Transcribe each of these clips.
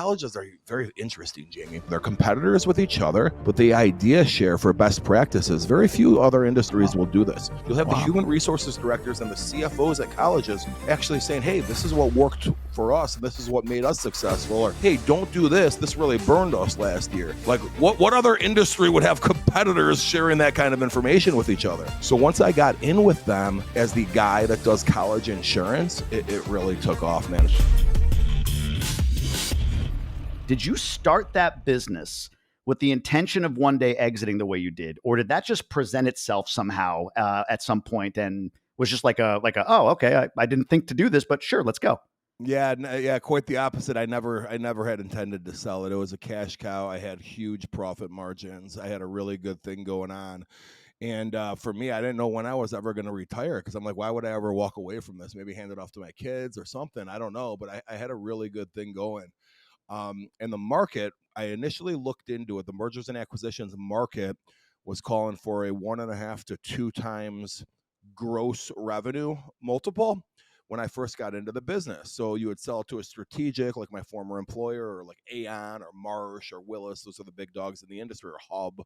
colleges are very interesting, Jamie. They're competitors with each other, but the idea share for best practices. Very few other industries will do this. You'll have the human resources directors and the CFOs at colleges actually saying, hey, this is what worked for us, and this is what made us successful, or hey, don't do this really burned us last year. Like, what other industry would have competitors sharing that kind of information with each other? So once I got in with them as the guy that does college insurance, it really took off, man. Did you start that business with the intention of one day exiting the way you did, or did that just present itself somehow at some point and was just like a oh, okay, I didn't think to do this, but sure, let's go? Yeah, quite the opposite. I never had intended to sell it. It was a cash cow. I had huge profit margins. I had a really good thing going on. And for me, I didn't know when I was ever going to retire, because I'm like, why would I ever walk away from this? Maybe hand it off to my kids or something. I don't know. But I had a really good thing going. And the market, I initially looked into it. The mergers and acquisitions market was calling for a 1.5 to 2 times gross revenue multiple when I first got into the business. So you would sell to a strategic, like my former employer, or like Aon or Marsh or Willis. Those are the big dogs in the industry, or Hub.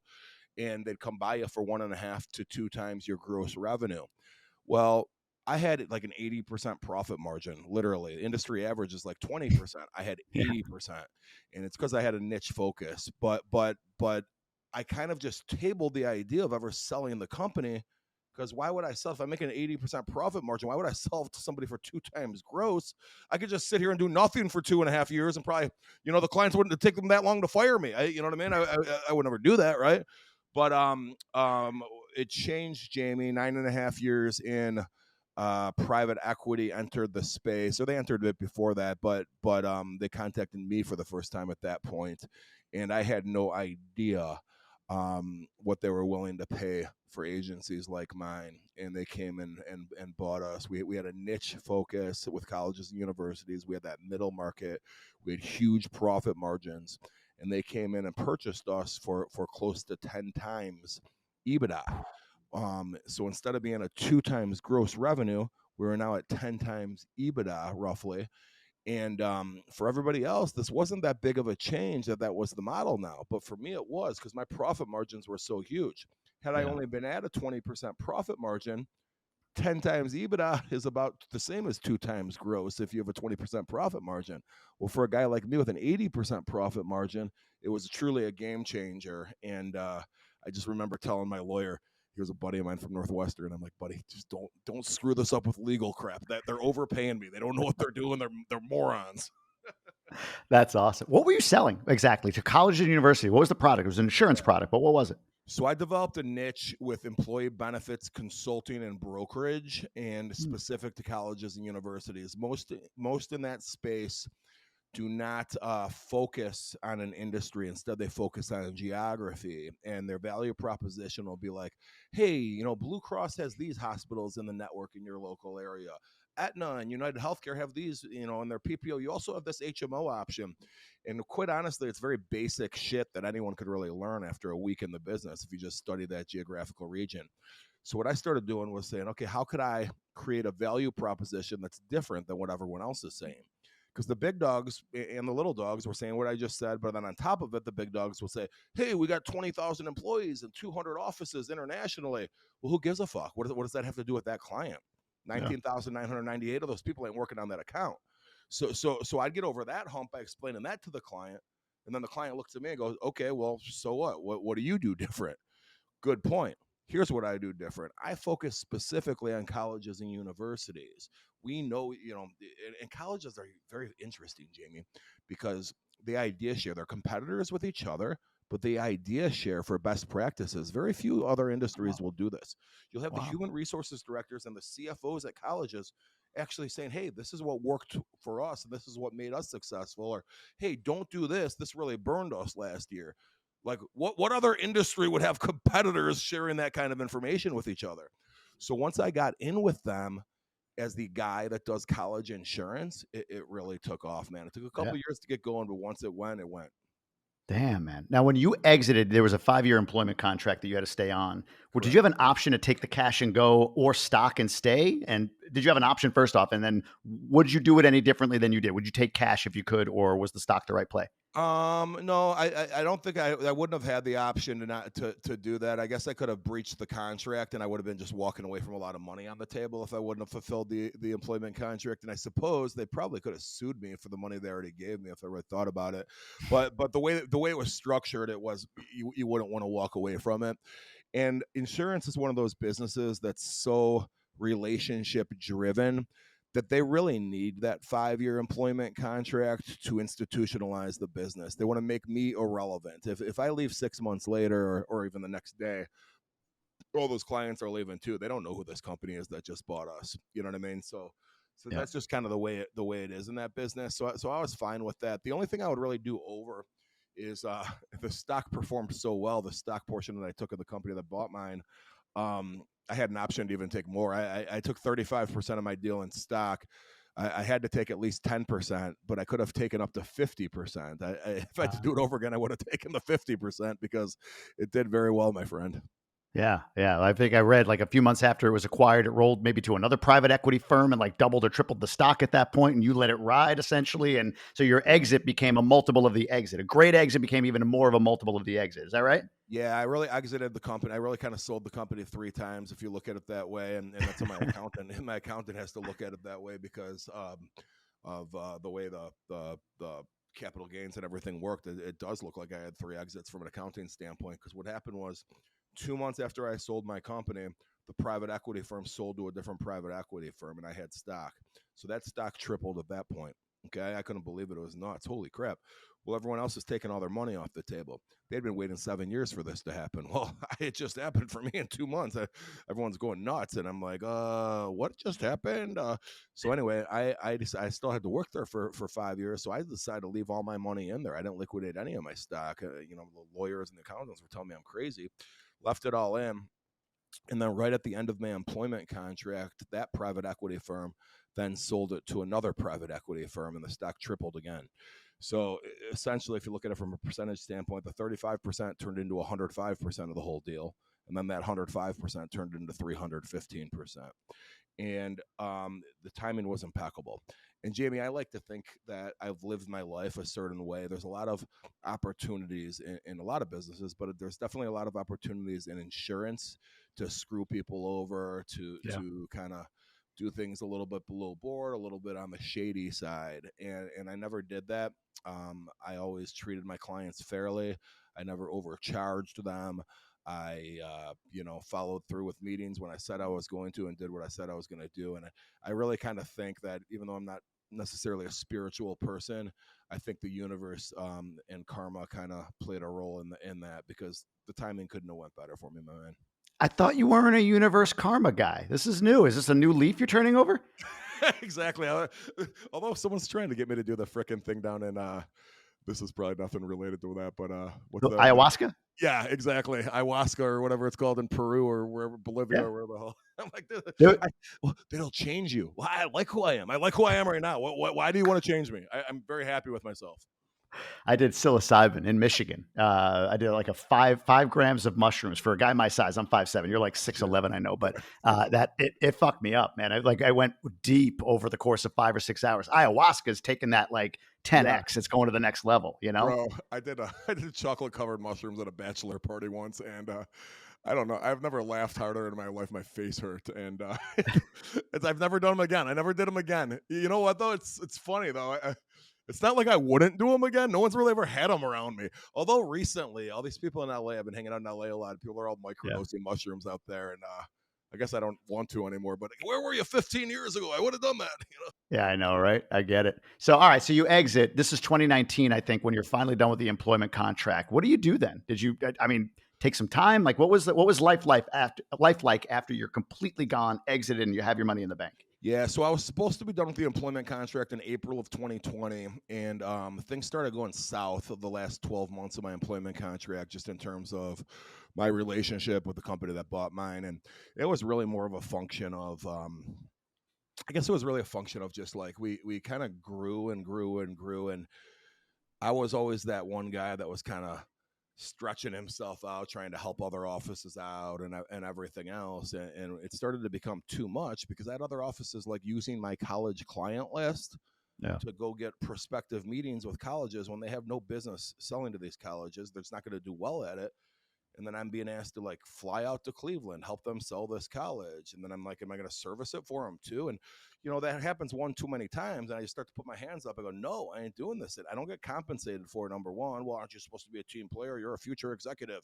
And they'd come by you for 1.5 to 2 times your gross revenue. Well, I had like an 80% profit margin, literally. Industry average is like 20%. I had 80%. And it's because I had a niche focus. But I kind of just tabled the idea of ever selling the company, because why would I sell? If I make an 80% profit margin, why would I sell to somebody for 2 times gross? I could just sit here and do nothing for 2.5 years, and probably, the clients wouldn't take them that long to fire me. You know what I mean? I would never do that, right? But it changed, Jamie. 9.5 years in, private equity entered the space, or they entered it before that, but they contacted me for the first time at that point, and I had no idea what they were willing to pay for agencies like mine. And they came in and bought us. We had a niche focus with colleges and universities. We had that middle market. We had huge profit margins, and they came in and purchased us for close to 10 times EBITDA. So instead of being a 2 times gross revenue, we were now at 10 times EBITDA roughly. And for everybody else, this wasn't that big of a change that was the model now. But for me, it was, because my profit margins were so huge. Had I only been at a 20% profit margin, 10 times EBITDA is about the same as 2 times gross if you have a 20% profit margin. Well, for a guy like me with an 80% profit margin, it was truly a game changer. And I just remember telling my lawyer, here's a buddy of mine from Northwestern. I'm like, buddy, just don't screw this up with legal crap. That they're overpaying me. They don't know what they're doing. They're morons. That's awesome. What were you selling exactly to college and university? What was the product? It was an insurance product, but what was it? So I developed a niche with employee benefits consulting and brokerage, and specific to colleges and universities. Most in that space do not focus on an industry. Instead, they focus on geography, and their value proposition will be like, hey, Blue Cross has these hospitals in the network in your local area. Aetna and United Healthcare have these, in their PPO. You also have this HMO option. And quite honestly, it's very basic shit that anyone could really learn after a week in the business if you just study that geographical region. So what I started doing was saying, okay, how could I create a value proposition that's different than what everyone else is saying? Because the big dogs and the little dogs were saying what I just said, but then on top of it, the big dogs will say, hey, we got 20,000 employees and 200 offices internationally. Well, who gives a fuck? What does that have to do with that client? 19,998 of those people ain't working on that account. So I'd get over that hump by explaining that to the client. And then the client looks at me and goes, okay, well, so what? What do you do different? Good point. Here's what I do different. I focus specifically on colleges and universities. We know, and colleges are very interesting, Jamie, because the idea share, they're competitors with each other, but the idea share for best practices. Very few other industries will do this. You'll have the human resources directors and the CFOs at colleges actually saying, hey, this is what worked for us, and this is what made us successful, or hey, don't do this really burned us last year. Like, what other industry would have competitors sharing that kind of information with each other? So once I got in with them as the guy that does college insurance, it really took off, man. It took a couple years to get going, but once it went, it went. Damn, man. Now, when you exited, there was a 5-year employment contract that you had to stay on. Well, did you have Correct. an option to take the cash and go or stock and stay? And did you have an option first off? And then would you do it any differently than you did? Would you take cash if you could, or was the stock the right play? No, I don't think I wouldn't have had the option to do that. I guess I could have breached the contract, and I would have been just walking away from a lot of money on the table if I wouldn't have fulfilled the employment contract. And I suppose they probably could have sued me for the money they already gave me if I really thought about it. But the way it was structured, it was you wouldn't want to walk away from it. And insurance is one of those businesses that's so relationship driven that they really need that 5-year employment contract to institutionalize the business. They want to make me irrelevant. If I leave 6 months later or even the next day, all those clients are leaving too. They don't know who this company is that just bought us. You know what I mean? So Yeah. that's just kind of the way it is in that business. So I was fine with that. The only thing I would really do over is the stock performed so well, the stock portion that I took of the company that bought mine. I had an option to even take more. I took 35% of my deal in stock. I had to take at least 10%, but I could have taken up to 50%. If I had to do it over again, I would have taken the 50% because it did very well, my friend. Yeah, yeah. I think I read like a few months after it was acquired, it rolled maybe to another private equity firm and like doubled or tripled the stock at that point, and you let it ride essentially. And so your exit became a multiple of the exit. A great exit became even more of a multiple of the exit. Is that right? Yeah, I really exited the company. I really kind of sold the company 3 times, if you look at it that way, and that's how my accountant. My accountant has to look at it that way because of the way the capital gains and everything worked. It does look like I had 3 exits from an accounting standpoint. Because what happened was, 2 months after I sold my company, the private equity firm sold to a different private equity firm, and I had stock. So that stock tripled at that point. Okay, I couldn't believe it. It was nuts. Holy crap. Well, everyone else is taking all their money off the table. They'd been waiting 7 years for this to happen. Well, it just happened for me in 2 months. Everyone's going nuts, and I'm like, what just happened? So anyway, I still had to work there for 5 years, so I decided to leave all my money in there. I didn't liquidate any of my stock. The lawyers and the accountants were telling me I'm crazy. Left it all in, and then right at the end of my employment contract, that private equity firm then sold it to another private equity firm, and the stock tripled again. So essentially, if you look at it from a percentage standpoint, the 35% turned into 105% of the whole deal. And then that 105% turned into 315%. And the timing was impeccable. And Jamie, I like to think that I've lived my life a certain way. There's a lot of opportunities in a lot of businesses, but there's definitely a lot of opportunities in insurance to screw people over, to Yeah. kind of do things a little bit below board, a little bit on the shady side. And I never did that. I always treated my clients fairly. I never overcharged them. I, followed through with meetings when I said I was going to, and did what I said I was going to do. And I really kind of think that, even though I'm not necessarily a spiritual person, I think the universe and karma kind of played a role in that, because the timing couldn't have went better for me, my man. I thought you weren't a universe karma guy. This is new. Is this a new leaf you're turning over? Exactly. Although someone's trying to get me to do the frickin' thing down in this is probably nothing related to that, but what's the Ayahuasca? yeah, exactly. Ayahuasca or whatever it's called in Peru or wherever, Bolivia Yeah. or where the hell. I'm like, Do it. well, it'll change you. Well, I like who I am. I like who I am right now. Why do you want to change me? I'm very happy with myself. I did psilocybin in Michigan. I did like a five grams of mushrooms for a guy my size. I'm 5'7". You're like Shit. 6'11", I know, but that it fucked me up, man. I went deep over the course of 5 or 6 hours. Ayahuasca's taken that like Yeah, 10x. It's going to the next level, you know? bro. I did chocolate covered mushrooms at a bachelor party once, and I don't know. I've never laughed harder in my life. My face hurt, and I've never done them again. I never did them again. You know what though? It's funny though. It's not like I wouldn't do them again. No one's really ever had them around me. Although recently, all these people in LA, I've been hanging out in LA a lot. People are all Yeah. microdosing mushrooms out there, and I guess I don't want to anymore. But where were you 15 years ago? I would have done that. Yeah, I know, right? I get it. So, all right. So you exit. This is 2019, I think, when you're finally done with the employment contract. What do you do then? Did you, I mean, take some time? Like, what was life like after you're completely gone, exited, and you have your money in the bank? Yeah, so I was supposed to be done with the employment contract in April of 2020, and things started going south of the last 12 months of my employment contract, just in terms of my relationship with the company that bought mine. And it was really more of a function of, I guess it was really a function of just like we kind of grew and grew and grew, and I was always that one guy that was kind of stretching himself out, trying to help other offices out and everything else. And it started to become too much because I had other offices like using my college client list Yeah. to go get prospective meetings with colleges when they have no business selling to these colleges. They're not going to do well at it. And then I'm being asked to like fly out to Cleveland, help them sell this college. And then I'm like, am I going to service it for them too? And, that happens one too many times. And I just start to put my hands up. I go, no, I ain't doing this. I don't get compensated for it, number one. Well, aren't you supposed to be a team player? You're a future executive.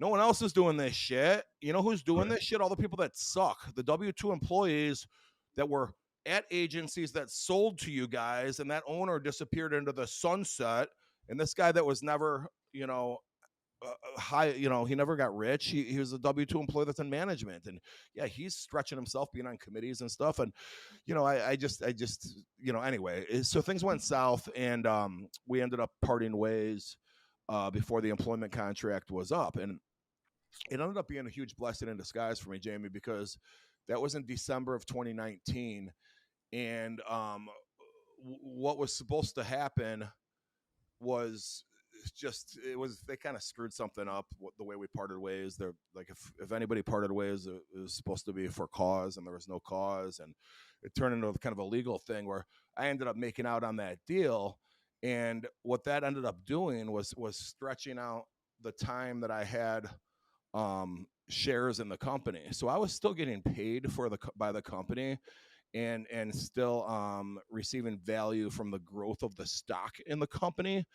No one else is doing this shit. You know who's doing this shit? All the people that suck. The W-2 employees that were at agencies that sold to you guys, and that owner disappeared into the sunset. And this guy that was never, high, he never got rich. He was a W-2 employee that's in management, and yeah, he's stretching himself being on committees and stuff. And I just anyway, so things went south, and we ended up parting ways before the employment contract was up, and it ended up being a huge blessing in disguise for me, Jamie, because that was in December of 2019, and what was supposed to happen was they kind of screwed something up the way we parted ways. They're like, if anybody parted ways, it was supposed to be for cause, and there was no cause, and it turned into kind of a legal thing where I ended up making out on that deal. And what that ended up doing was stretching out the time that I had shares in the company. So I was still getting paid by the company, and still receiving value from the growth of the stock in the company,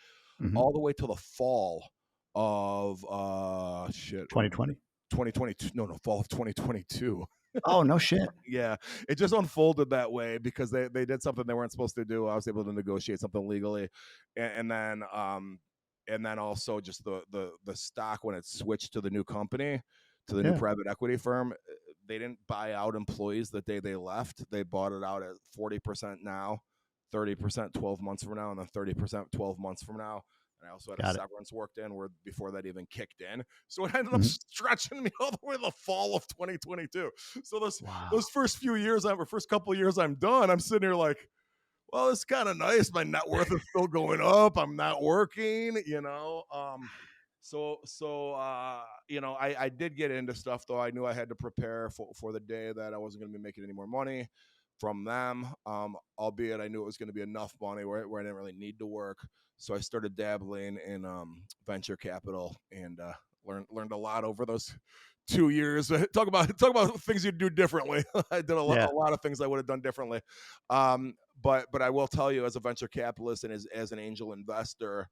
all the way till the fall of 2020. 2022. No, fall of 2022. Oh, no shit. Yeah, it just unfolded that way because they did something they weren't supposed to do. I was able to negotiate something legally, and then also just the stock, when it switched to the new company, to the new private equity firm, they didn't buy out employees the day they left. They bought it out at 40% now, 30% 12 months from now, and then 30% 12 months from now. And I also had a severance worked in before that even kicked in. So it ended up stretching me all the way to the fall of 2022. So those first couple of years I'm done, I'm sitting here like, well, it's kind of nice. My net worth is still going up. I'm not working, I did get into stuff, though. I knew I had to prepare for the day that I wasn't going to be making any more money from them, albeit I knew it was going to be enough money where I didn't really need to work. So I started dabbling in venture capital, and learned a lot over those 2 years. Talk about things you'd do differently. I did a lot of things I would have done differently. But I will tell you, as a venture capitalist and as an angel investor,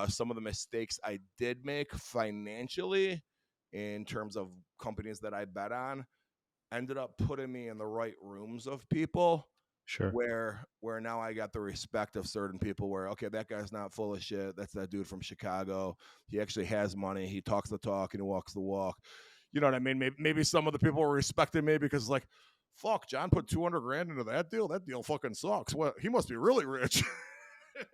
some of the mistakes I did make financially in terms of companies that I bet on ended up putting me in the right rooms of people. Sure. Where now I got the respect of certain people where, okay, that guy's not full of shit. That's that dude from Chicago. He actually has money. He talks the talk and he walks the walk. You know what I mean? Maybe some of the people were respecting me because, like, fuck, John put $200,000 into that deal. That deal fucking sucks. Well, he must be really rich.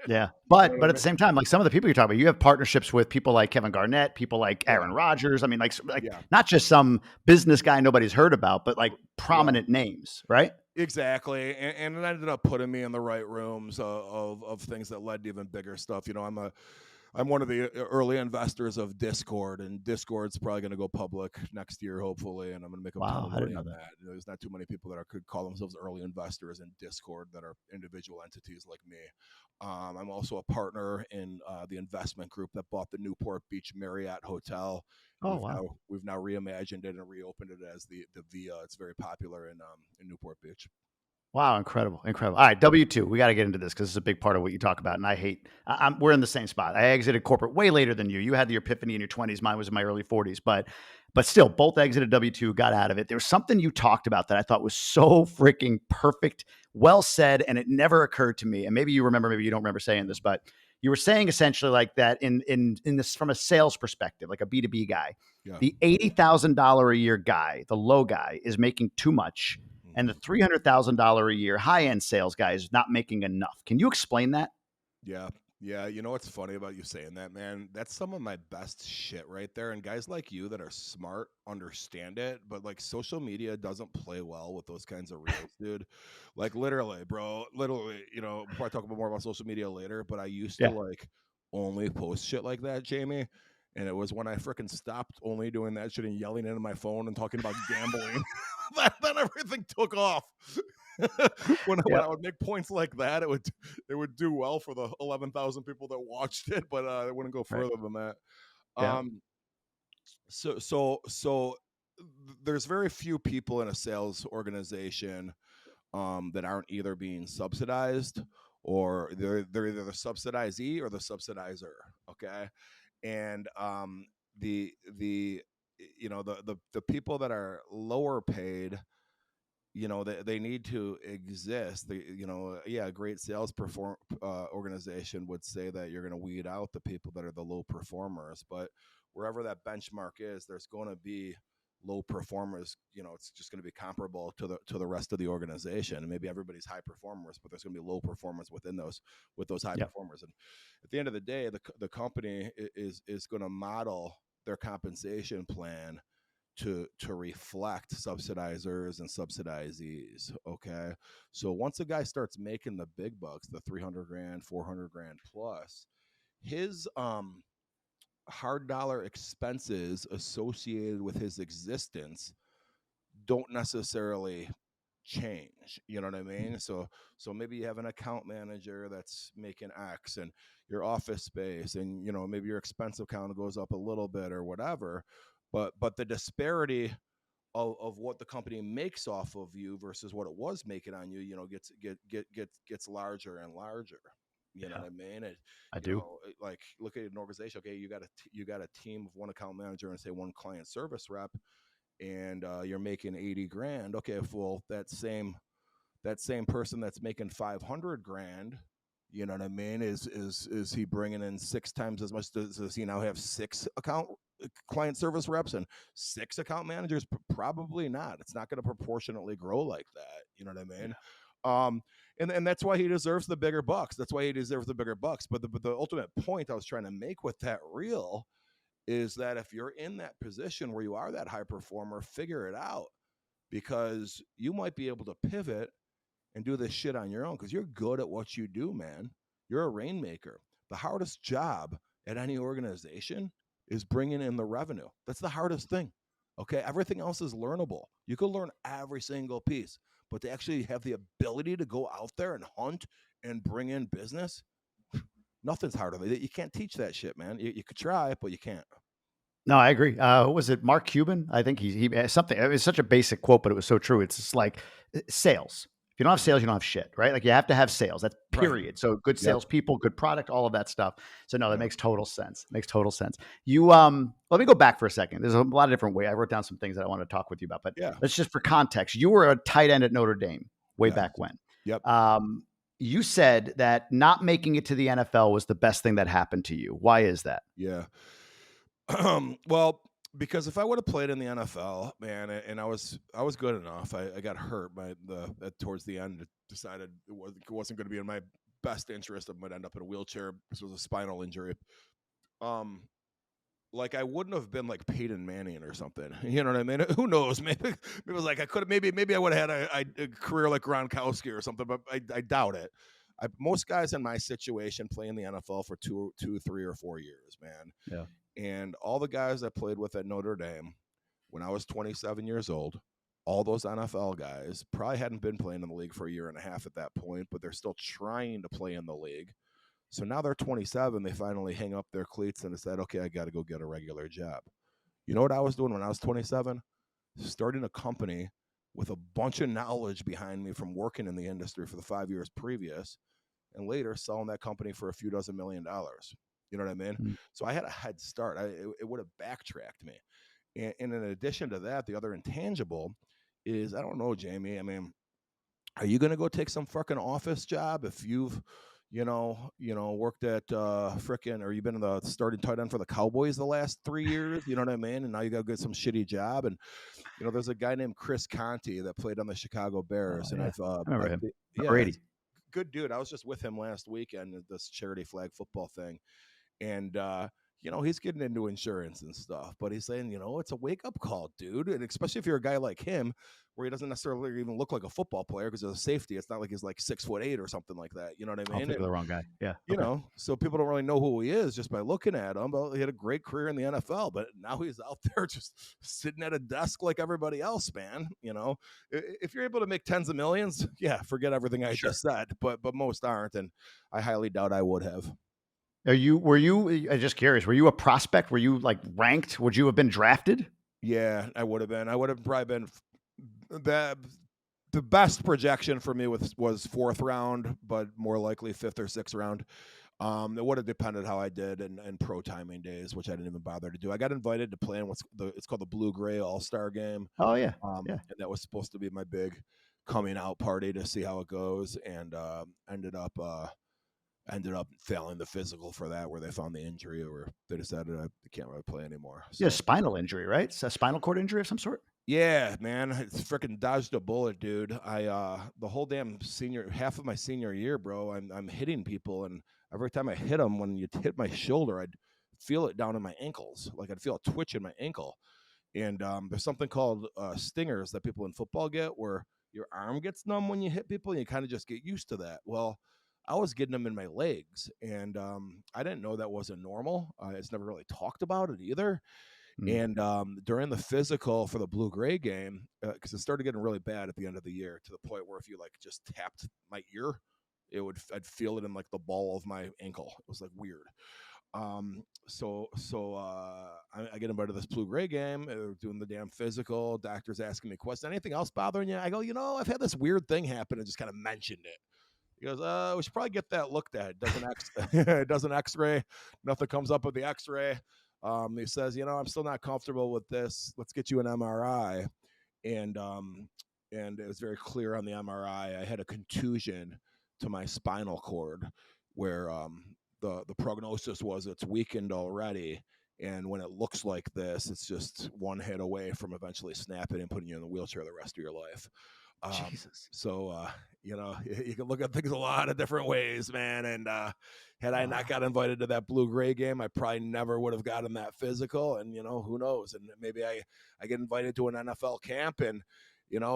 Yeah. But at the same time, like, some of the people you're talking about, you have partnerships with people like Kevin Garnett, people like Aaron Rodgers. I mean, like not just some business guy nobody's heard about, but like prominent names, right? Exactly. And it ended up putting me in the right rooms of things that led to even bigger stuff. I'm one of the early investors of Discord, and Discord's probably going to go public next year, hopefully, and I'm going to make a ton of money on that. There's not too many people that could call themselves early investors in Discord that are individual entities like me. I'm also a partner in the investment group that bought the Newport Beach Marriott Hotel. We've now reimagined it and reopened it as the Via. It's very popular in Newport Beach. Wow. Incredible. All right. W-2, we got to get into this because it's a big part of what you talk about. And we're in the same spot. I exited corporate way later than you. You had the epiphany in your 20s. Mine was in my early 40s, but still both exited W-2, got out of it. There was something you talked about that I thought was so freaking perfect, well said. And it never occurred to me. And maybe you remember, maybe you don't remember saying this, but you were saying essentially like that in this from a sales perspective, like a B2B guy, the $80,000 a year guy, the low guy, is making too much. And the $300,000 a year high-end sales guy is not making enough. Can you explain that? Yeah. Yeah, you know what's funny about you saying that, man? That's some of my best shit right there. And guys like you that are smart understand it, but like social media doesn't play well with those kinds of reels, dude. Like literally, bro, literally, we'll probably talk about more about social media later, but I used to Yeah. like only post shit like that, Jamie. And it was when I freaking stopped only doing that shit and yelling into my phone and talking about gambling. Then everything took off. When Yeah. I would make points like that, it would do well for the 11,000 people that watched it, but it wouldn't go Right. further than that. Yeah. Um, so there's very few people in a sales organization that aren't either being subsidized or they're either the subsidizee or the subsidizer. Okay, and the people that are lower paid, they need to exist. A great sales organization would say that you're going to weed out the people that are the low performers, but wherever that benchmark is, there's going to be low performers. It's just going to be comparable to the rest of the organization, and maybe everybody's high performers, but there's going to be low performers within those with those high Yeah. performers. And at the end of the day, the company is going to model their compensation plan to reflect subsidizers and subsidizees. Okay, so once a guy starts making the big bucks, the 300 grand, 400 grand plus, his hard dollar expenses associated with his existence don't necessarily change. You know what I mean? So maybe you have an account manager that's making X, and your office space, and maybe your expense account goes up a little bit or whatever, but the disparity of what the company makes off of you versus what it was making on you, gets larger and larger. You know Yeah. what I mean? I do. Like look at an organization. Okay, you got a team of one account manager and say one client service rep, and you're making 80 grand. Okay, well that same person that's making 500 grand, you know what I mean, is he bringing in 6 times as much? Does he now have 6 client service reps and 6 account managers? Probably not. It's not going to proportionately grow like that. You know what I mean? Yeah. And that's why he deserves the bigger bucks. That's why he deserves the bigger bucks. But the ultimate point I was trying to make with that reel is that if you're in that position where you are that high performer, figure it out, because you might be able to pivot and do this shit on your own because you're good at what you do, man. You're a rainmaker. The hardest job at any organization is bringing in the revenue. That's the hardest thing. Okay, everything else is learnable. You can learn every single piece, but to actually have the ability to go out there and hunt and bring in business, nothing's harder than that. You can't teach that shit, man. You could try, but you can't. No, I agree. Who was it? Mark Cuban? I think he something. It was such a basic quote, but it was so true. It's just like sales. If you don't have sales, you don't have shit, right? Like you have to have sales. That's Right. period. So good Yep. salespeople, good product, all of that stuff. So no, that Yep. makes total sense. Makes total sense. You let me go back for a second. There's a lot of different ways. I wrote down some things that I want to talk with you about, but Yeah. let's just for context. You were a tight end at Notre Dame way Yes. back when. Yep. You said that not making it to the NFL was the best thing that happened to you. Why is that? Yeah. Well, because if I would have played in the NFL, man, and I was good enough, I got hurt towards the end. Decided it wasn't going to be in my best interest. I might end up in a wheelchair. This was a spinal injury. Like I wouldn't have been like Peyton Manning or something. You know what I mean? Who knows? Maybe it was like I could have. Maybe I would have had a career like Gronkowski or something. But I doubt it. Most guys in my situation play in the NFL for 2, 3, or 4 years, man. Yeah. And all the guys I played with at Notre Dame when I was 27 years old, all those NFL guys probably hadn't been playing in the league for a year and a half at that point, but they're still trying to play in the league. So now they're 27. They finally hang up their cleats and decide, okay, I got to go get a regular job. You know what I was doing when I was 27? Starting a company with a bunch of knowledge behind me from working in the industry for the 5 years previous, and later selling that company for a few dozen $1 million. You know what I mean? Mm. So I had a head start. It would have backtracked me. And in addition to that, the other intangible is, I don't know, Jamie. I mean, are you going to go take some fucking office job if you've, worked at frickin', or you've been in the starting tight end for the Cowboys the last 3 years? You know what I mean? And now you got to get some shitty job. And, there's a guy named Chris Conti that played on the Chicago Bears. Oh, And yeah. I remember him. yeah, Brady. good dude. I was just with him last weekend at this charity flag football thing, and he's getting into insurance and stuff, but he's saying, it's a wake up call, dude, and especially if you're a guy like him, where he doesn't necessarily even look like a football player because of the safety. It's not like he's like 6'8" or something like that. You know what I I'm mean? thinking of And the wrong guy. Yeah. so people don't really know who he is just by looking at him. But he had a great career in the NFL, but now he's out there just sitting at a desk like everybody else, man. If you're able to make tens of millions, yeah, forget everything I just said. But most aren't, and I highly doubt I would have. Were you, I'm just curious, were you a prospect? Were you like ranked? Would you have been drafted? Yeah, I would have been. I would have probably been the best projection for me was fourth round, but more likely fifth or sixth round. It would have depended how I did in pro timing days, which I didn't even bother to do. I got invited to play in it's called the Blue Gray All-Star Game. Oh yeah. And that was supposed to be my big coming out party to see how it goes, and ended up failing the physical for that, where they found the injury, or they decided I can't really play anymore. So. Yeah, spinal injury, right? It's a spinal cord injury of some sort. Yeah, man, it's freaking dodged a bullet, dude. I the whole damn half of my senior year, bro, I'm hitting people, and every time I hit them, when you hit my shoulder, I'd feel it down in my ankles, like I'd feel a twitch in my ankle. And there's something called stingers that people in football get, where your arm gets numb when you hit people, and you kind of just get used to that. Well, I was getting them in my legs, and I didn't know that wasn't normal. It's never really talked about it either. And during the physical for the Blue Gray game, because it started getting really bad at the end of the year, to the point where if you like just tapped my ear, I'd feel it in like the ball of my ankle. It was like weird. So I get invited to this Blue Gray game, doing the damn physical. Doctor's asking me questions. Anything else bothering you? I go, I've had this weird thing happen, and just kind of mentioned it. He goes, we should probably get that looked at. It does an X-ray. Nothing comes up with the X-ray. He says, I'm still not comfortable with this. Let's get you an MRI. And it was very clear on the MRI, I had a contusion to my spinal cord, where the prognosis was it's weakened already. And when it looks like this, it's just one hit away from eventually snapping and putting you in the wheelchair the rest of your life. Jesus. So, you can look at things a lot of different ways, man. And had I not got invited to that Blue Gray game, I probably never would have gotten that physical. And, who knows? And maybe I get invited to an NFL camp, and,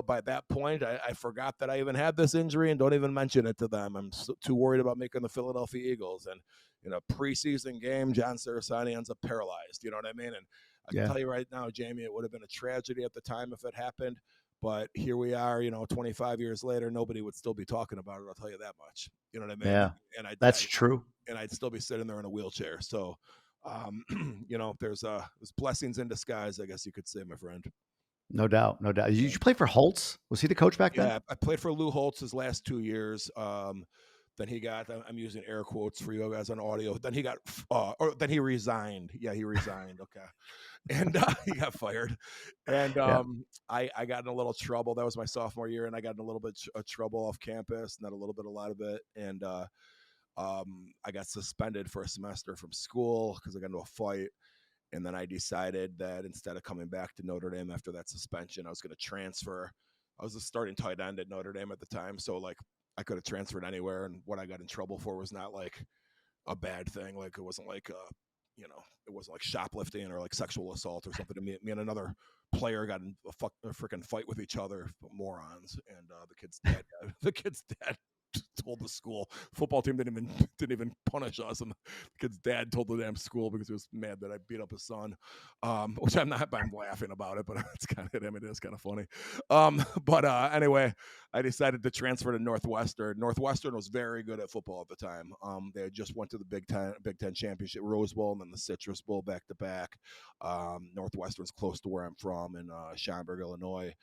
by that point, I forgot that I even had this injury and don't even mention it to them. I'm too worried about making the Philadelphia Eagles. And in a preseason game, John Cerasani ends up paralyzed. You know what I mean? And I can tell you right now, Jamie, it would have been a tragedy at the time if it happened. But here we are, 25 years later, nobody would still be talking about it. I'll tell you that much. You know what I mean? Yeah, and that's true. And I'd still be sitting there in a wheelchair. So, there's blessings in disguise, I guess you could say, my friend. No doubt. Did you play for Holtz? Was he the coach back then? Yeah, I played for Lou Holtz his last 2 years. Then he got, I'm using air quotes for you guys on audio. Then he got, then he resigned. Yeah, he resigned. Okay. And he got fired. And I got in a little trouble. That was my sophomore year. And I got in a little bit of trouble off campus, not a lot of it. And I got suspended for a semester from school because I got into a fight. And then I decided that instead of coming back to Notre Dame after that suspension, I was going to transfer. I was a starting tight end at Notre Dame at the time. So like I could have transferred anywhere. And what I got in trouble for was not like a bad thing. Like it wasn't like, it wasn't like shoplifting or like sexual assault or something. Me and another player got in a freaking fight with each other, morons. And the kid's dad told the school football team didn't even punish us, and the kid's dad told the damn school because he was mad that I beat up his son, which I'm laughing about it, but it's kind of, it is kind of funny. But anyway, I decided to transfer to Northwestern. Northwestern was very good at football at the time. They had just went to the Big Ten championship, Rose Bowl, and then the Citrus Bowl back to back. Northwestern's close to where I'm from in Schaumburg, Illinois.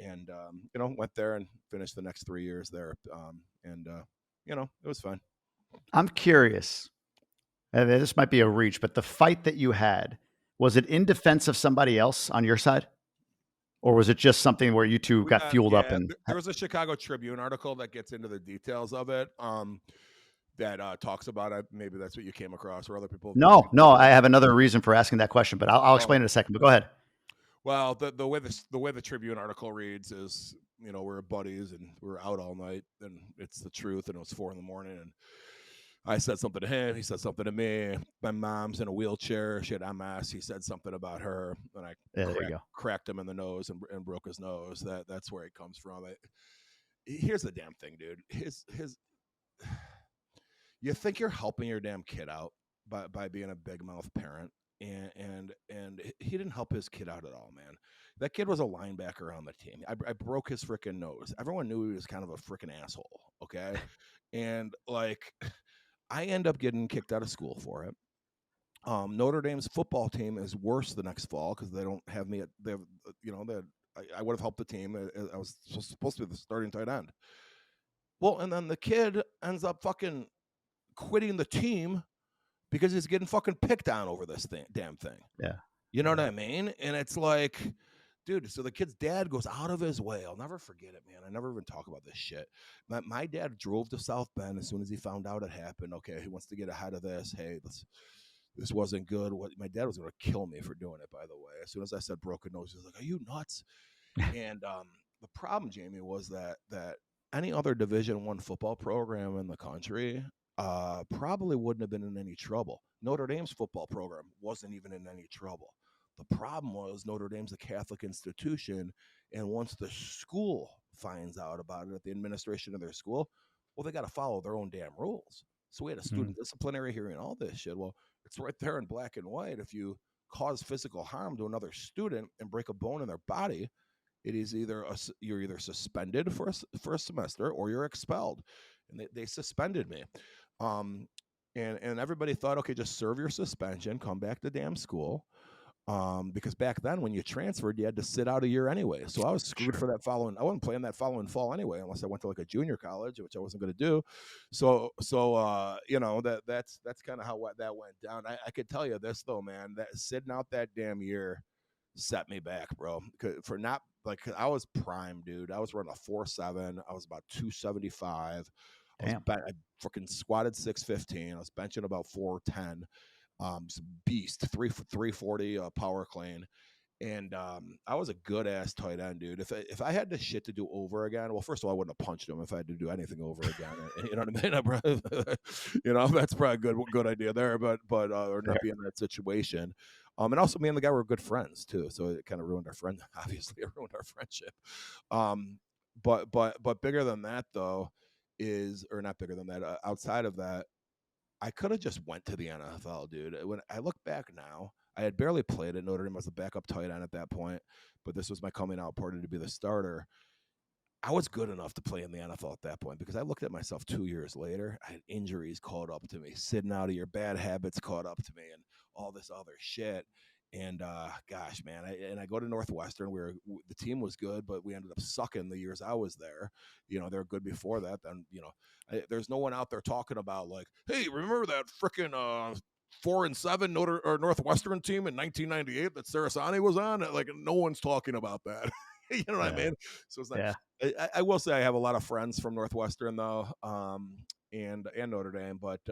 And, went there and finished the next 3 years there. It was fun. I'm curious, and this might be a reach, but the fight that you had, was it in defense of somebody else on your side? Or was it just something where you two got fueled up? And there was a Chicago Tribune article that gets into the details of it. That talks about it. Maybe that's what you came across, or other people. No, I have another reason for asking that question, but I'll explain in a second, but go ahead. Well, the way the Tribune article reads is we were buddies and we were out all night, and it's the truth, and it was 4 a.m, and I said something to him, he said something to me. My mom's in a wheelchair, she had MS, he said something about her, and I Yeah, there you go. cracked him in the nose and broke his nose. That's where he comes from. Here's the damn thing, dude. His you think you're helping your damn kid out by being a big mouth parent, and he didn't help his kid out at all, man. That kid was a linebacker on the team. I broke his freaking nose. Everyone knew he was kind of a freaking asshole, okay? And like, I end up getting kicked out of school for it. Notre Dame's football team is worse the next fall because they don't have me at. They have, I would have helped the team. I was supposed to be the starting tight end. Well, and then the kid ends up fucking quitting the team because he's getting fucking picked on over this damn thing. Yeah. You know what I mean? And it's like, dude, so the kid's dad goes out of his way. I'll never forget it, man. I never even talk about this shit. My dad drove to South Bend as soon as he found out it happened. Okay, he wants to get ahead of this. Hey, this wasn't good. My dad was going to kill me for doing it, by the way. As soon as I said broken nose, he was like, are you nuts? And the problem, Jamie, was that any other Division I football program in the country probably wouldn't have been in any trouble. Notre Dame's football program wasn't even in any trouble. The problem was Notre Dame's a Catholic institution, and once the school finds out about it, the administration of their school, well, they got to follow their own damn rules. So we had a student disciplinary hearing, all this shit. Well, it's right there in black and white. If you cause physical harm to another student and break a bone in their body, it is you're either suspended for a semester or you're expelled. And they suspended me. And everybody thought, okay, just serve your suspension, come back to damn school. Because back then when you transferred, you had to sit out a year anyway. So I was screwed for that I wasn't playing that following fall anyway, unless I went to like a junior college, which I wasn't going to do. So that's kind of how that went down. I could tell you this though, man, that sitting out that damn year set me back, bro. For not like, I was prime, dude. I was running a 4.7. I was about 275. I freaking squatted 615. I was benching about 410. Beast 340 power clean, and I was a good ass tight end, dude. If I had the shit to do over again, well, first of all, I wouldn't have punched him if I had to do anything over again. You know what I mean? That's probably a good idea there, but or not be in that situation. And also, me and the guy were good friends too, so it kind of ruined our friend. Obviously, it ruined our friendship. But bigger than that though or not bigger than that. Outside of that, I could have just went to the NFL, dude. When I look back now, I had barely played at Notre Dame. I was a backup tight end at that point, but this was my coming out party to be the starter. I was good enough to play in the NFL at that point because I looked at myself 2 years later. I had injuries caught up to me, sitting out of your bad habits caught up to me, and all this other shit. And gosh, man, I go to Northwestern where the team was good, but we ended up sucking the years I was there. They were good before that. Then there's no one out there talking about like, hey, remember that freaking 4-7 Northwestern team in 1998 that Cerasani was on? Like, no one's talking about that. You know what I mean? So it's like, I will say I have a lot of friends from Northwestern though, and Notre Dame, but.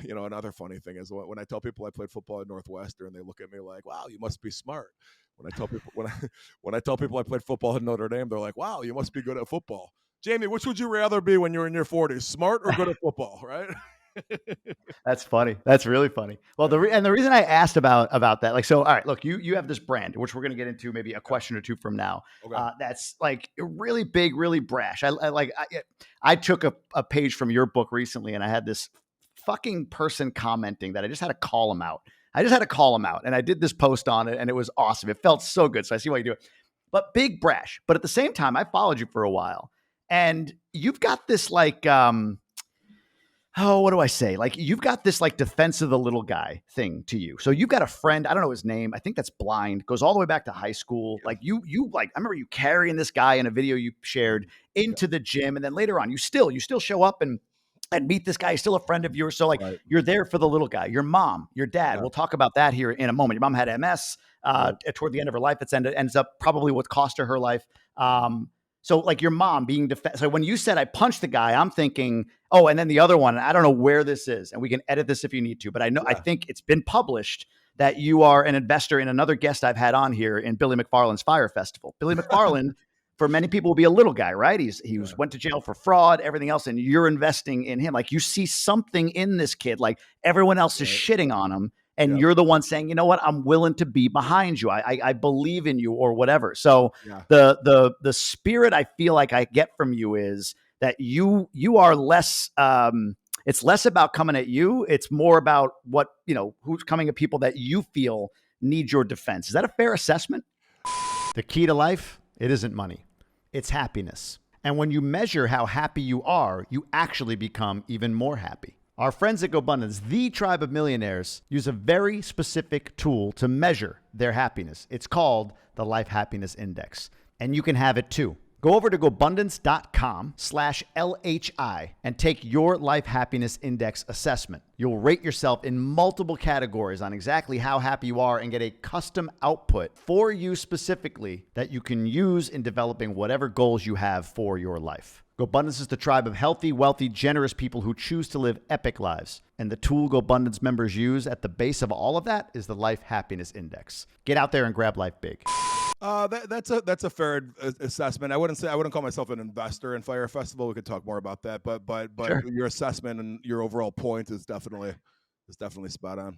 Another funny thing is when I tell people I played football at Northwestern, they look at me like, "Wow, you must be smart." When I tell people when I tell people I played football at Notre Dame, they're like, "Wow, you must be good at football." Jamie, which would you rather be when you're in your 40s, smart or good at football, right? That's funny. That's really funny. Well, the reason I asked about that, like, so, all right, look, you have this brand, which we're going to get into maybe a question or two from now. Okay. That's like really big, really brash. I took a page from your book recently, and I had this fucking person commenting that I just had to call him out. And I did this post on it, and it was awesome. It felt so good. So I see why you do it. But big brash. But at the same time, I followed you for a while, and you've got this like, what do I say? Like, you've got this like defense of the little guy thing to you. So you've got a friend, I don't know his name, I think that's blind, goes all the way back to high school. Yeah. Like you like, I remember you carrying this guy in a video you shared into the gym. And then later on, you still show up and meet this guy. He's still a friend of yours. So like, You're there for the little guy. Your mom, your dad, we'll talk about that here in a moment. Your mom had MS toward the end of her life. It's ends up probably what cost her life. So like your mom being so when you said I punched the guy, I'm thinking, oh, and then the other one, I don't know where this is, and we can edit this if you need to, but I know, I think it's been published that you are an investor in another guest I've had on here in Billy McFarland's Fire Festival. Billy McFarland for many people will be a little guy, right? He went to jail for fraud, everything else, and you're investing in him. Like you see something in this kid, like everyone else is shitting on him, and you're the one saying, you know what, I'm willing to be behind you. I believe in you, or whatever. So the spirit I feel like I get from you is that you are less. It's less about coming at you. It's more about what, who's coming at people that you feel need your defense. Is that a fair assessment? The key to life, it isn't money. It's happiness. And when you measure how happy you are, you actually become even more happy. Our friends at GoBundance, the Tribe of Millionaires, use a very specific tool to measure their happiness. It's called the Life Happiness Index. And you can have it too. Go over to GoBundance.com/LHI and take your Life Happiness Index assessment. You'll rate yourself in multiple categories on exactly how happy you are and get a custom output for you specifically that you can use in developing whatever goals you have for your life. GoBundance is the tribe of healthy, wealthy, generous people who choose to live epic lives. And the tool GoBundance members use at the base of all of that is the Life Happiness Index. Get out there and grab life big. That's a fair assessment. I wouldn't call myself an investor in Fire Festival. We could talk more about that, but sure. Your assessment and your overall point is definitely spot on.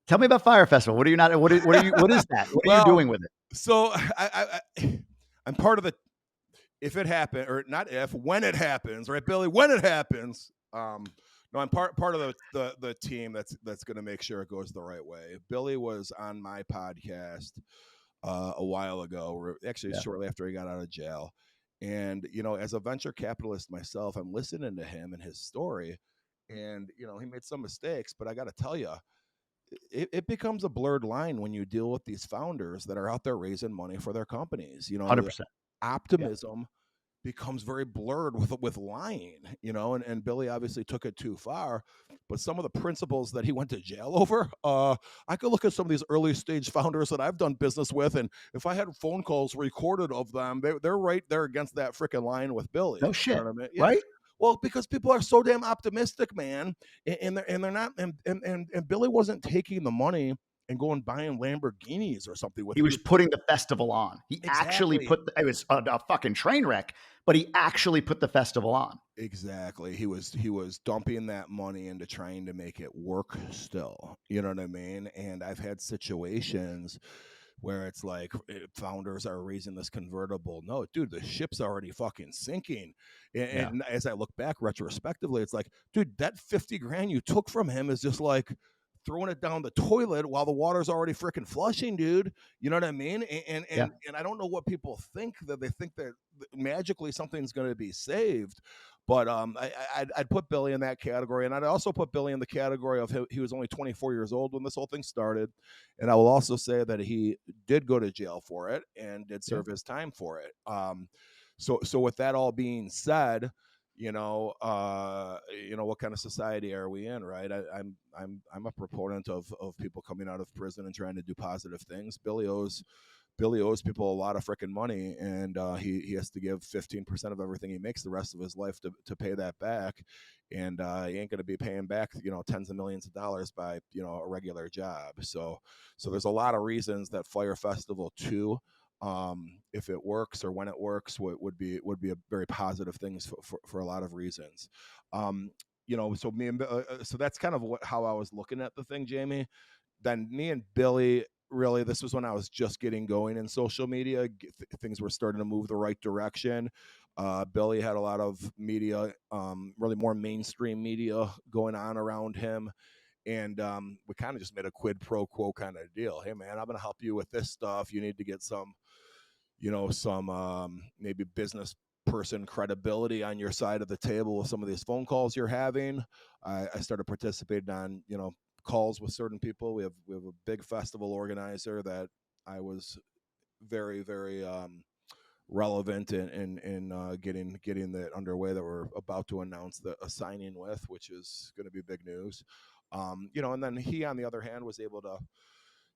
Tell me about Fire Festival. What is that? What are you doing with it? So I'm part of the, if it happens, or not if, when it happens, right, Billy? When it happens, no, I'm part of the team that's going to make sure it goes the right way. Billy was on my podcast a while ago, actually shortly after he got out of jail. And, as a venture capitalist myself, I'm listening to him and his story, and, he made some mistakes, but I got to tell you, it becomes a blurred line when you deal with these founders that are out there raising money for their companies. 100%. Optimism becomes very blurred with lying, and Billy obviously took it too far, but some of the principles that he went to jail over, I could look at some of these early stage founders that I've done business with, and if I had phone calls recorded of them, they're right there against that freaking line with Billy. No shit, Yeah. Right? Well, because people are so damn optimistic, man, and they're not, and Billy wasn't taking the money and going buying Lamborghinis or something with. He was putting the festival on. He actually it was a fucking train wreck, but he actually put the festival on. Exactly. He was dumping that money into trying to make it work still. You know what I mean? And I've had situations where it's like founders are raising this convertible. No, dude, the ship's already fucking sinking. And as I look back retrospectively, it's like, dude, that 50 grand you took from him is just like throwing it down the toilet while the water's already freaking flushing, dude. You know what I mean? And I don't know what people think, that they think that magically something's going to be saved. But I'd put Billy in that category, and I'd also put Billy in the category of he was only 24 years old when this whole thing started. And I will also say that he did go to jail for it and did serve his time for it. So with that all being said, what kind of society are we in, right? I'm a proponent of people coming out of prison and trying to do positive things. Billy owes people a lot of freaking money, and he has to give 15% of everything he makes the rest of his life to pay that back. And he ain't going to be paying back, tens of millions of dollars by, a regular job. So there's a lot of reasons that Fire Festival 2, if it works or when it works, would be a very positive things for a lot of reasons. So me and so that's kind of how I was looking at the thing, Jamie. Then me and Billy, really, this was when I was just getting going in social media. Things were starting to move the right direction. Billy had a lot of media, really more mainstream media going on around him. And we kind of just made a quid pro quo kind of deal. Hey, man, I'm going to help you with this stuff. You need to get some maybe business person credibility on your side of the table with some of these phone calls you're having. I started participating on, calls with certain people. We have a big festival organizer that I was very, very relevant in getting that underway, that we're about to announce a signing with, which is going to be big news. And then he, on the other hand, was able to,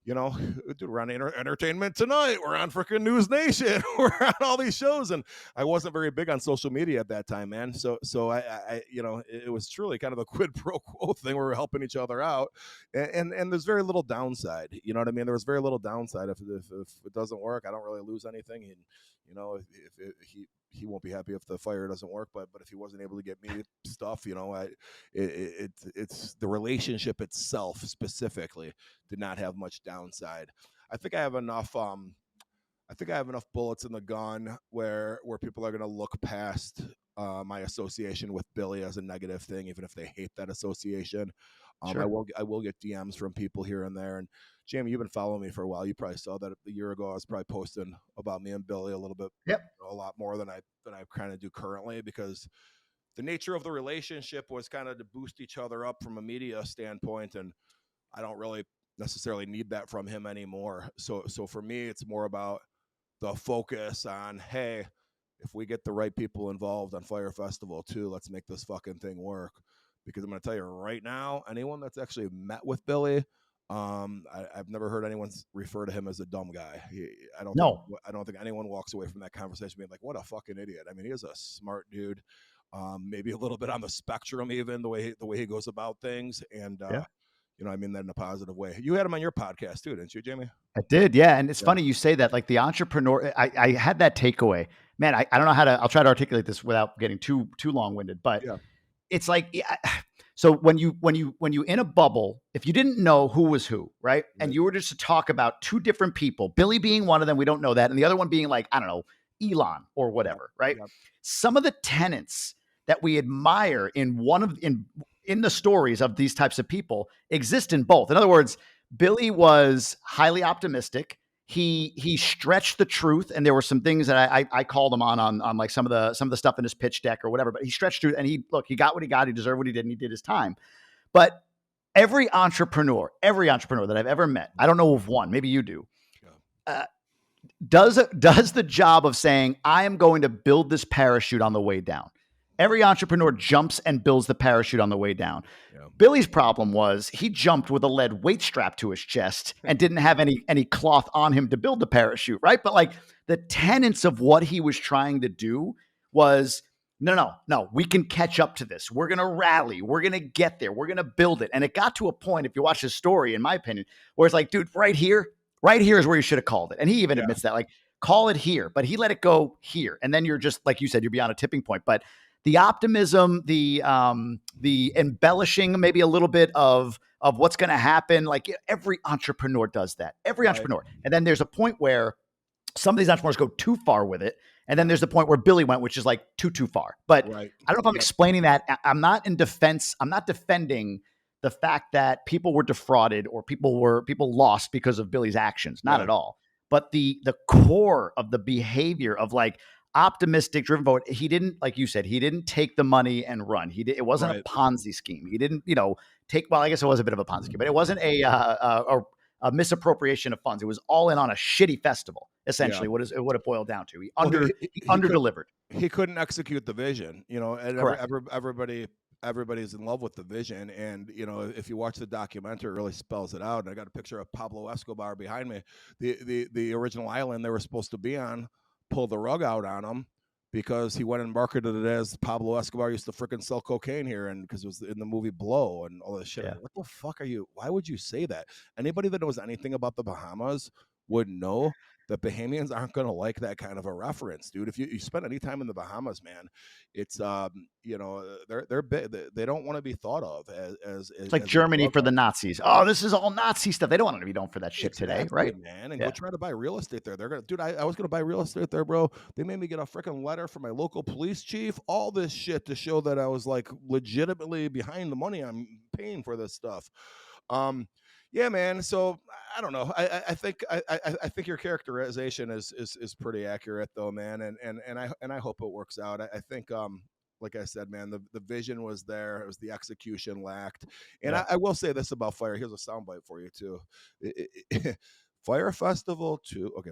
you know, dude, we're on Entertainment Tonight. We're on freaking News Nation. We're on all these shows. And I wasn't very big on social media at that time, man. So I you know, it was truly kind of a quid pro quo thing where we're helping each other out. And there's very little downside. You know what I mean? There was very little downside. If it doesn't work, I don't really lose anything. And, you know, if he won't be happy if the fire doesn't work, but if he wasn't able to get me stuff, you know, it's the relationship itself specifically did not have much downside. I think I have enough bullets in the gun where people are going to look past my association with Billy as a negative thing, even if they hate that association. Sure. I will get DMs from people here and there. And Jamie, you've been following me for a while. You probably saw that a year ago. I was probably posting about me and Billy a little bit, a lot more than I kind of do currently, because the nature of the relationship was kind of to boost each other up from a media standpoint, and I don't really necessarily need that from him anymore. So for me, it's more about the focus on, hey, if we get the right people involved on Fire Festival too, let's make this fucking thing work. Because I'm going to tell you right now, anyone that's actually met with Billy, I've never heard anyone refer to him as a dumb guy. I don't think anyone walks away from that conversation being like, what a fucking idiot. I mean, he is a smart dude, maybe a little bit on the spectrum, even the way he goes about things. And, you know, I mean that in a positive way. You had him on your podcast too, didn't you, Jamie? I did. Yeah. And it's funny you say that, like the entrepreneur, I had that takeaway, man. I don't know how to, I'll try to articulate this without getting too long-winded, but it's like, so when you in a bubble, if you didn't know who was who, right? And you were just to talk about two different people, Billy being one of them, we don't know that. And the other one being like, I don't know, Elon or whatever, right? Some of the tenets that we admire in the stories of these types of people exist in both. In other words, Billy was highly optimistic. He stretched the truth, and there were some things that I called him on like some of the stuff in his pitch deck or whatever. But he stretched through, and he got what he got. He deserved what he did, and he did his time. But every entrepreneur that I've ever met, I don't know of one, maybe you do, does the job of saying, I am going to build this parachute on the way down. Every entrepreneur jumps and builds the parachute on the way down. Yeah. Billy's problem was he jumped with a lead weight strap to his chest and didn't have any cloth on him to build the parachute, right? But like the tenets of what he was trying to do was, no, we can catch up to this. We're going to rally. We're going to get there. We're going to build it. And it got to a point, if you watch his story, in my opinion, where it's like, dude, right here is where you should have called it. And he even admits that, like, call it here, but he let it go here. And then you're just, like you said, you're beyond a tipping point. But the optimism, the embellishing, maybe a little bit of what's going to happen. Like every entrepreneur does that. Every entrepreneur. And then there's a point where some of these entrepreneurs go too far with it. And then there's the point where Billy went, which is like too far. But I don't know if I'm explaining that. I'm not in defense. I'm not defending the fact that people were defrauded or people lost because of Billy's actions. Not at all. But the core of the behavior of like, optimistic, driven forward. He didn't, like you said, he didn't take the money and run. It wasn't a Ponzi scheme. He didn't, well, I guess it was a bit of a Ponzi scheme, but it wasn't a misappropriation of funds. It was all in on a shitty festival, essentially. What it boiled down to. He under-delivered. He couldn't execute the vision, and everybody's in love with the vision. And, if you watch the documentary, it really spells it out. And I got a picture of Pablo Escobar behind me. The original island they were supposed to be on pulled the rug out on him because he went and marketed it as Pablo Escobar used to freaking sell cocaine here, and because it was in the movie Blow and all this shit. Like, what the fuck are you? Why would you say that? Anybody that knows anything about the Bahamas would know that Bahamians aren't going to like that kind of a reference, dude. If you spend any time in the Bahamas, man, it's they're big. They don't want to be thought of as it's like Germany for the Nazis. Oh, this is all Nazi stuff. They don't want to be known for that shit today, right? Man, and go try to buy real estate there. They're gonna, dude. I was gonna buy real estate there, bro. They made me get a freaking letter from my local police chief. All this shit to show that I was like legitimately behind the money I'm paying for this stuff. Yeah, man. So I don't know. I think your characterization is pretty accurate, though, man. And I hope it works out. I think, like I said, man, the vision was there. It was the execution lacked. And I will say this about Fire. Here's a soundbite for you too. Fire Festival 2. Okay,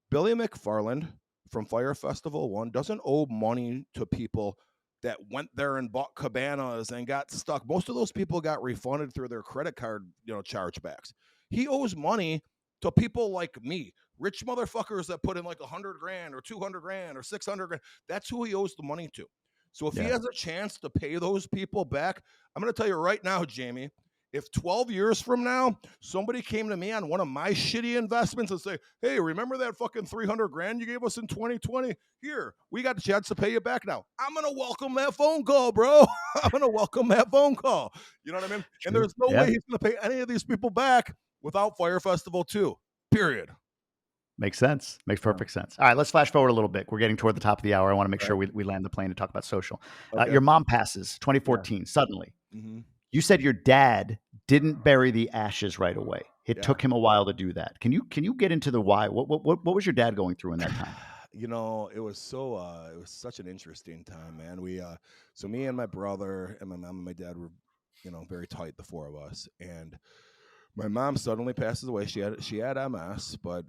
Billy McFarland from Fire Festival 1 doesn't owe money to people that went there and bought cabanas and got stuck. Most of those people got refunded through their credit card, chargebacks. He owes money to people like me, rich motherfuckers that put in like $100,000 or $200,000 or $600,000. That's who he owes the money to. So if he has a chance to pay those people back, I'm going to tell you right now, Jamie, if 12 years from now, somebody came to me on one of my shitty investments and say, hey, remember that fucking $300,000 you gave us in 2020? Here, we got the chance to pay you back now. I'm going to welcome that phone call, bro. I'm going to welcome that phone call. You know what I mean? True. And there's no way he's going to pay any of these people back without Fire Festival 2, period. Makes sense. Makes perfect sense. All right, let's flash forward a little bit. We're getting toward the top of the hour. I want to make sure we land the plane to talk about social. Okay. Your mom passes 2014 suddenly. Mm-hmm. You said your dad didn't bury the ashes right away. It took him a while to do that. Can you get into the why? What was your dad going through in that time? You know, it was such an interesting time, man. So me and my brother and my mom and my dad were, you know, very tight, the four of us. And my mom suddenly passes away. She had MS, but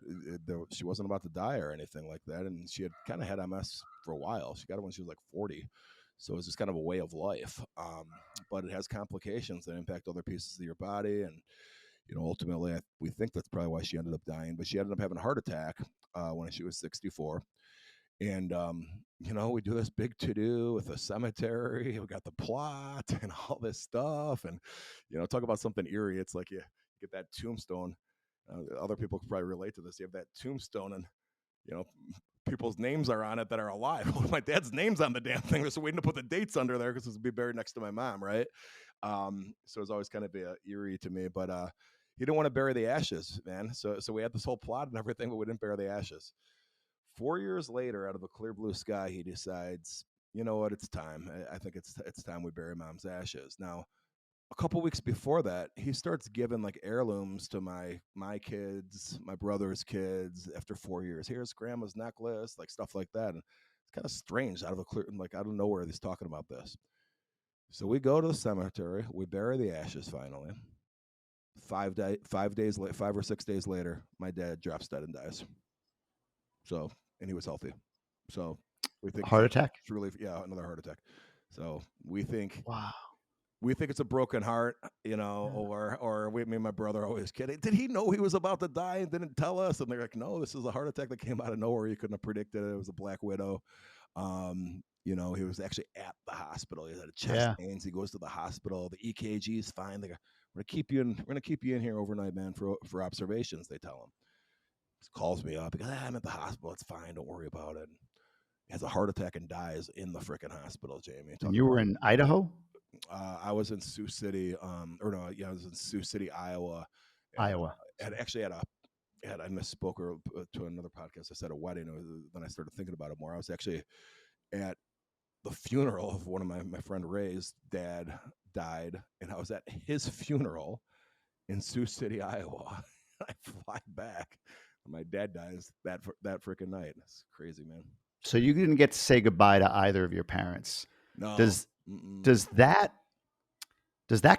she wasn't about to die or anything like that. And she had kind of had MS for a while. She got it when she was like 40. So it's just kind of a way of life. But it has complications that impact other pieces of your body. And, you know, ultimately, we think that's probably why she ended up dying. But she ended up having a heart attack when she was 64. And, you know, we do this big to-do with a cemetery. We got the plot and all this stuff. And, you know, talk about something eerie. It's like you get that tombstone. Other people could probably relate to this. You have that tombstone and, you know, people's names are on it that are alive. Well, my dad's name's on the damn thing. Just waiting to put the dates under there because it'll be buried next to my mom, right? So it's always kind of eerie to me. But he didn't want to bury the ashes, man. So we had this whole plot and everything, but we didn't bury the ashes. 4 years later, out of a clear blue sky, he decides, you know what, it's time. I think it's time we bury mom's ashes. Now, a couple weeks before that, he starts giving like heirlooms to my kids, my brother's kids after 4 years. Here's grandma's necklace, like stuff like that. And it's kind of strange out of nowhere he's talking about this. So we go to the cemetery, we bury the ashes finally. 5 or 6 days later, my dad drops dead and dies. So, and he was healthy. So we think Heart attack? It's really, another heart attack. So we think, wow. We think it's a broken heart, you know, or me and my brother always kidding. Did he know he was about to die and didn't tell us? And they're like, no, this is a heart attack that came out of nowhere. You couldn't have predicted it. It was a black widow. You know, he was actually at the hospital. He had a chest pains. He goes to the hospital. The EKG is fine. They go, we're gonna keep you in here overnight, man, for observations. They tell him. He calls me up. He goes, I'm at the hospital. It's fine. Don't worry about it. He has a heart attack and dies in the freaking hospital, Jamie. And you were in Idaho? I was in Sioux City, I was in Sioux City, Iowa. Iowa. I misspoke to another podcast. I said a wedding. Then I started thinking about it more. I was actually at the funeral of one of my friend Ray's dad died, and I was at his funeral in Sioux City, Iowa. I fly back. My dad dies that freaking night. It's crazy, man. So you didn't get to say goodbye to either of your parents. No. Does that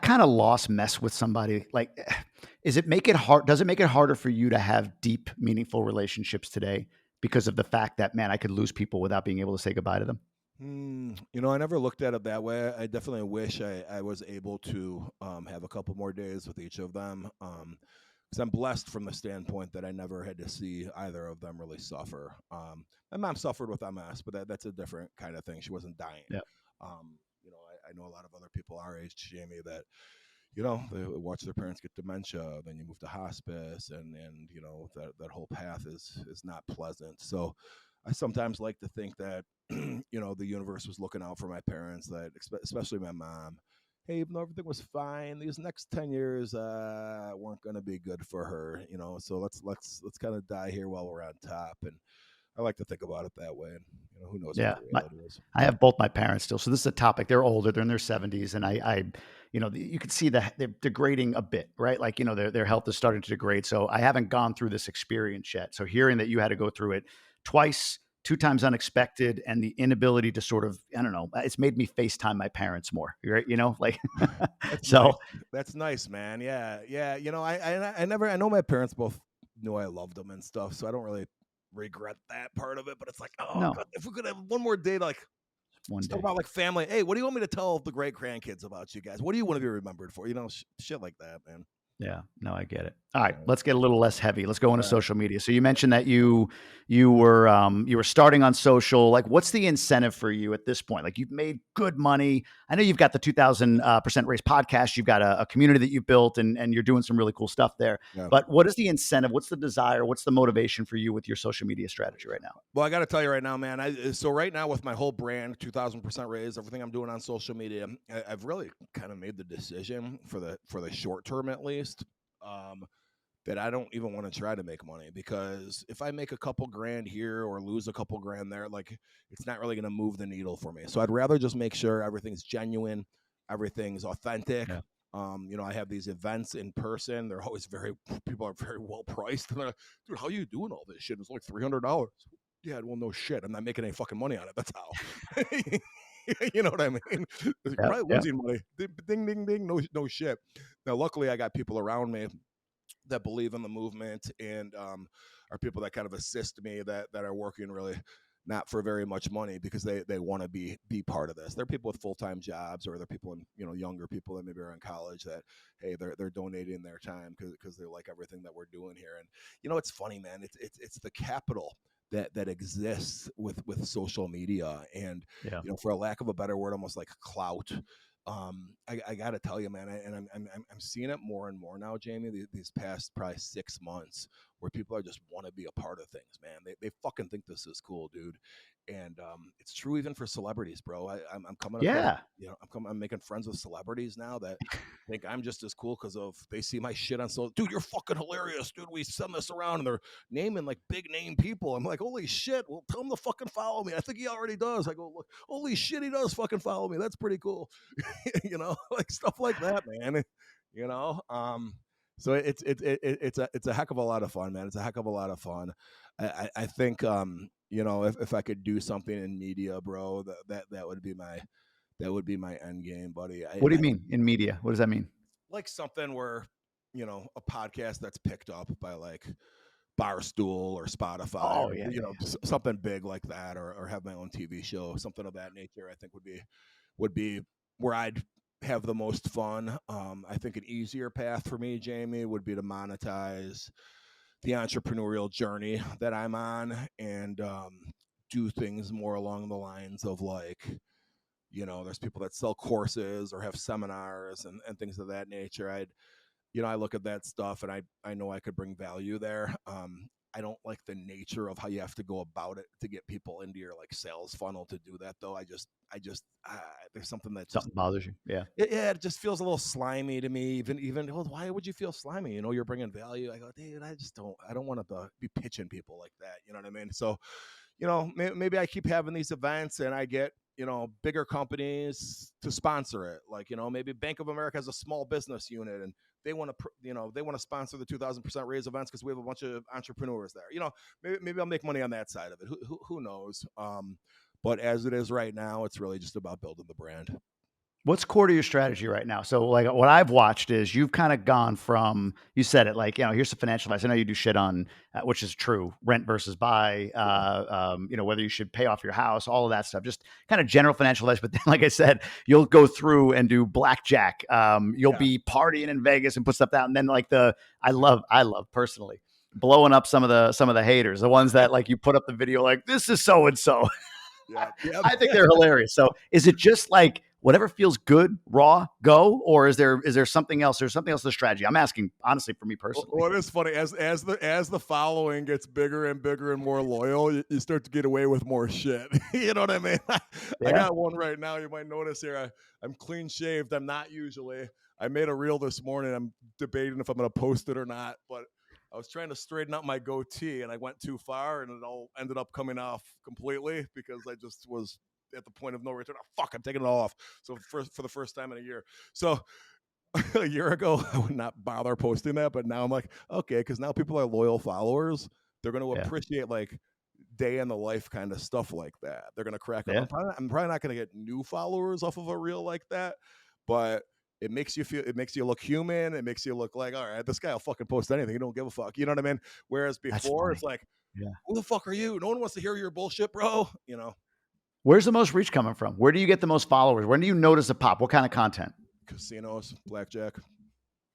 kind of loss mess with somebody? Like, does it make it harder for you to have deep, meaningful relationships today because of the fact that, man, I could lose people without being able to say goodbye to them? You know, I never looked at it that way. I definitely wish I was able to have a couple more days with each of them. Because I'm blessed from the standpoint that I never had to see either of them really suffer. My mom suffered with MS, but that's a different kind of thing. She wasn't dying. Yeah. You know, I know a lot of other people our age, Jamie, that, you know, they watch their parents get dementia, then you move to hospice, and you know, that whole path is not pleasant. So I sometimes like to think that, you know, the universe was looking out for my parents, that especially my mom. Hey, even though everything was fine, these next 10 years weren't going to be good for her, you know. So let's kind of die here while we're on top. And I like to think about it that way. And, you know, who knows what the reality is. I have both my parents still. So this is a topic. They're older. They're in their 70s. And I you know, you can see that they're degrading a bit, right? Like, you know, their health is starting to degrade. So I haven't gone through this experience yet. So hearing that you had to go through it twice, 2 times unexpected, and the inability to sort of, I don't know, it's made me FaceTime my parents more, right? You know, like, That's nice, man. Yeah. You know, I know my parents both knew I loved them and stuff, so I don't really regret that part of it, but it's like, God, if we could have one more day, like, talk about like family. Hey, what do you want me to tell the great grandkids about you guys? What do you want to be remembered for? You know, shit like that, man. Yeah, no, I get it. All right, let's get a little less heavy. Let's go into social media. So you mentioned that you were starting on social. Like, what's the incentive for you at this point? Like, you've made good money. I know you've got the 2000% Race podcast. You've got a community that you built, and you're doing some really cool stuff there. Yeah. But what is the incentive? What's the desire? What's the motivation for you with your social media strategy right now? Well, I got to tell you right now, man. So right now with my whole brand, 2000% Raise, everything I'm doing on social media, I've really kind of made the decision for the short term at least. That I don't even want to try to make money, because if I make a couple grand here or lose a couple grand there, like, it's not really going to move the needle for me. So I'd rather just make sure everything's genuine, everything's authentic. Yeah. I have these events in person. They're always people are very well priced. And they're like, dude, how are you doing all this shit? It's like $300. Yeah, well, no shit. I'm not making any fucking money on it. That's how. You know what I mean? You're probably losing money. Ding, ding, ding. No shit. Now, luckily, I got people around me that believe in the movement, and are people that kind of assist me that are working really not for very much money, because they want to be part of this. They're people with full-time jobs, or they're people in, younger people that maybe are in college that, hey, they're donating their time because they like everything that we're doing here. And it's funny, man. It's the capital that exists with social media, and for a lack of a better word, almost like clout. I got to tell you, man, I'm seeing it more and more now, Jamie, these past probably 6 months, where people are just want to be a part of things, man. They fucking think this is cool, dude. And it's true even for celebrities, bro. I'm coming across, I'm making friends with celebrities now that think I'm just as cool because of they see my shit on social. Dude, you're fucking hilarious, dude. We send this around, and they're naming like big name people. I'm like, holy shit. Well, tell him to fucking follow me. I think he already does. I go, look, holy shit, he does fucking follow me. That's pretty cool. Like stuff like that, man. So it's a heck of a lot of fun, man. It's a heck of a lot of fun. I think if I could do something in media, bro, that would be my end game, buddy. What do you mean in media? What does that mean? Like something where, a podcast that's picked up by like Barstool or Spotify, something big like that, or have my own TV show, something of that nature. I think would be where I'd have the most fun. I think an easier path for me, Jamie, would be to monetize the entrepreneurial journey that I'm on, and do things more along the lines of like, there's people that sell courses or have seminars and things of that nature. I look at that stuff, and I know I could bring value there. I don't like the nature of how you have to go about it to get people into your like sales funnel to do that, though. I just there's something that something bothers you. Yeah. It just feels a little slimy to me. Even why would you feel slimy? You're bringing value. I go, dude, I don't want to be pitching people like that. You know what I mean? So, maybe I keep having these events, and I get, bigger companies to sponsor it. Like, maybe Bank of America has a small business unit, and they want to sponsor the 2000% Raise events because we have a bunch of entrepreneurs there. Maybe I'll make money on that side of it. Who knows? But as it is right now, it's really just about building the brand. What's core to your strategy right now? So like what I've watched is you've kind of gone from, you said it like, here's some financial advice. I know you do shit on, which is true, rent versus buy, whether you should pay off your house, all of that stuff, just kind of general financial advice. But then, like I said, you'll go through and do blackjack. You'll be partying in Vegas and put stuff down. And then like I love personally blowing up some of the haters, the ones that like you put up the video, like this is so-and-so. Yeah. I think they're hilarious. So is it just like, whatever feels good, raw, go, or is there something else? There's something else to the strategy. I'm asking honestly for me personally. Well, it is funny as the following gets bigger and bigger and more loyal, you start to get away with more shit. You know what I mean? I got one right now. You might notice here. I'm clean shaved. I'm not usually. I made a reel this morning. I'm debating if I'm going to post it or not, but I was trying to straighten out my goatee, and I went too far, and it all ended up coming off completely because I just was at the point of no return. Oh, fuck, I'm taking it all off. So for the first time in a year. So a year ago, I would not bother posting that, but now I'm like, okay, because now people are loyal followers. They're going to appreciate like day in the life kind of stuff like that. They're going to crack up. I'm probably not going to get new followers off of a reel like that, but it makes you look human. It makes you look like, all right, this guy will fucking post anything. He don't give a fuck. You know what I mean? Whereas before it's like, who the fuck are you? No one wants to hear your bullshit, bro. Where's the most reach coming from? Where do you get the most followers? When do you notice a pop? What kind of content? Casinos, blackjack.